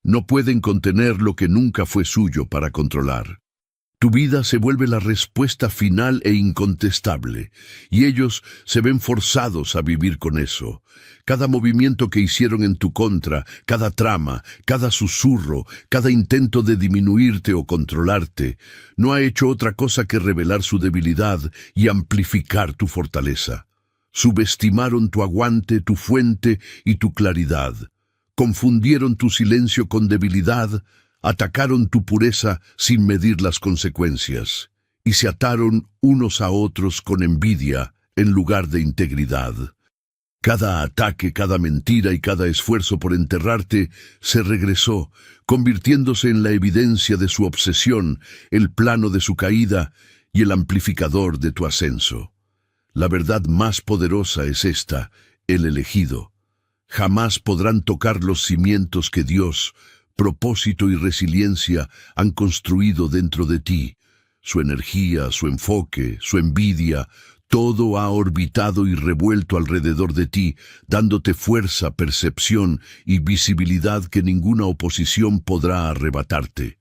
No pueden contener lo que nunca fue suyo para controlar. Tu vida se vuelve la respuesta final e incontestable, y ellos se ven forzados a vivir con eso. Cada movimiento que hicieron en tu contra, cada trama, cada susurro, cada intento de disminuirte o controlarte, no ha hecho otra cosa que revelar su debilidad y amplificar tu fortaleza. Subestimaron tu aguante, tu fuente y tu claridad. Confundieron tu silencio con debilidad, atacaron tu pureza sin medir las consecuencias, y se ataron unos a otros con envidia en lugar de integridad. Cada ataque, cada mentira y cada esfuerzo por enterrarte se regresó, convirtiéndose en la evidencia de su obsesión, el plano de su caída y el amplificador de tu ascenso. La verdad más poderosa es esta: el elegido. Jamás podrán tocar los cimientos que Dios, propósito y resiliencia han construido dentro de ti. Su energía, su enfoque, su envidia, todo ha orbitado y revuelto alrededor de ti, dándote fuerza, percepción y visibilidad que ninguna oposición podrá arrebatarte.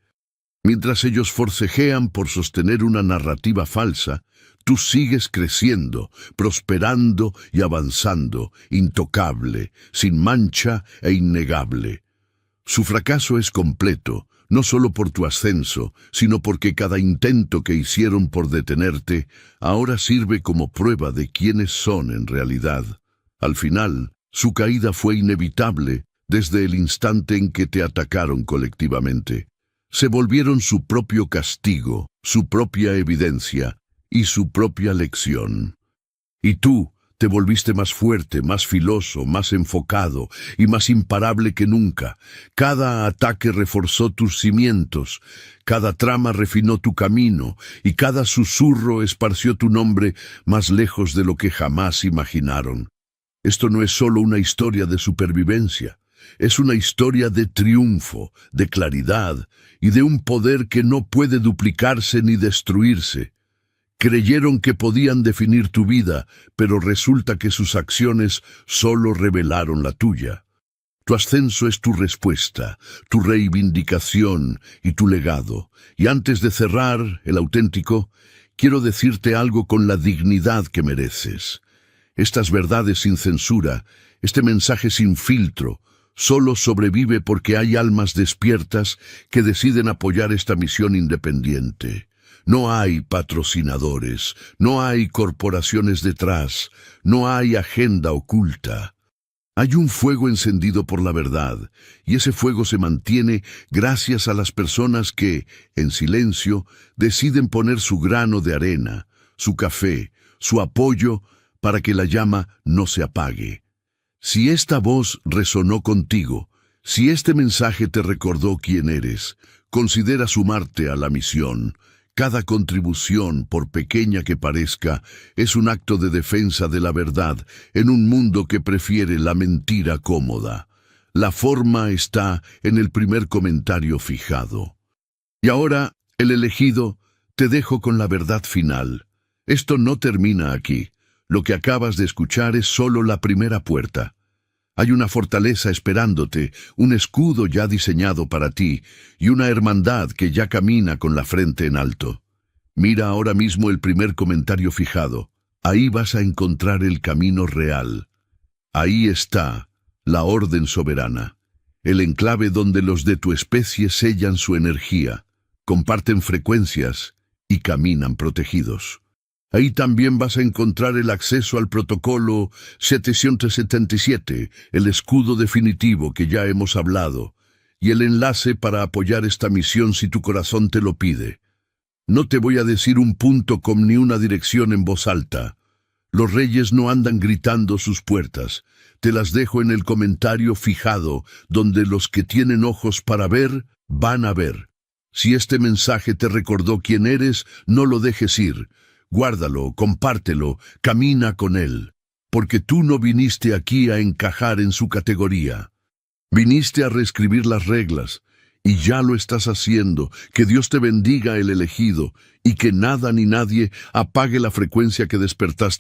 Mientras ellos forcejean por sostener una narrativa falsa, tú sigues creciendo, prosperando y avanzando, intocable, sin mancha e innegable. Su fracaso es completo, no solo por tu ascenso, sino porque cada intento que hicieron por detenerte ahora sirve como prueba de quiénes son en realidad. Al final, su caída fue inevitable desde el instante en que te atacaron colectivamente. Se volvieron su propio castigo, su propia evidencia y su propia lección. Y tú Te volviste más fuerte, más filoso, más enfocado y más imparable que nunca. Cada ataque reforzó tus cimientos, cada trama refinó tu camino y cada susurro esparció tu nombre más lejos de lo que jamás imaginaron. Esto no es solo una historia de supervivencia, es una historia de triunfo, de claridad y de un poder que no puede duplicarse ni destruirse. Creyeron que podían definir tu vida, pero resulta que sus acciones solo revelaron la tuya. Tu ascenso es tu respuesta, tu reivindicación y tu legado. Y antes de cerrar, el auténtico, quiero decirte algo con la dignidad que mereces. Estas verdades sin censura, este mensaje sin filtro, solo sobrevive porque hay almas despiertas que deciden apoyar esta misión independiente. No hay patrocinadores, no hay corporaciones detrás, no hay agenda oculta. Hay un fuego encendido por la verdad, y ese fuego se mantiene gracias a las personas que, en silencio, deciden poner su grano de arena, su café, su apoyo, para que la llama no se apague. Si esta voz resonó contigo, si este mensaje te recordó quién eres, considera sumarte a la misión. Cada contribución, por pequeña que parezca, es un acto de defensa de la verdad en un mundo que prefiere la mentira cómoda. La forma está en el primer comentario fijado. Y ahora, el elegido, te dejo con la verdad final. Esto no termina aquí. Lo que acabas de escuchar es solo la primera puerta. Hay una fortaleza esperándote, un escudo ya diseñado para ti y una hermandad que ya camina con la frente en alto. Mira ahora mismo el primer comentario fijado. Ahí vas a encontrar el camino real. Ahí está la orden soberana, el enclave donde los de tu especie sellan su energía, comparten frecuencias y caminan protegidos. Ahí también vas a encontrar el acceso al protocolo 777, el escudo definitivo que ya hemos hablado, y el enlace para apoyar esta misión si tu corazón te lo pide. No te voy a decir un punto con ni una dirección en voz alta. Los reyes no andan gritando sus puertas. Te las dejo en el comentario fijado, donde los que tienen ojos para ver, van a ver. Si este mensaje te recordó quién eres, no lo dejes ir. Guárdalo, compártelo, camina con él, porque tú no viniste aquí a encajar en su categoría. Viniste a reescribir las reglas, y ya lo estás haciendo. Que Dios te bendiga, el elegido, y que nada ni nadie apague la frecuencia que despertaste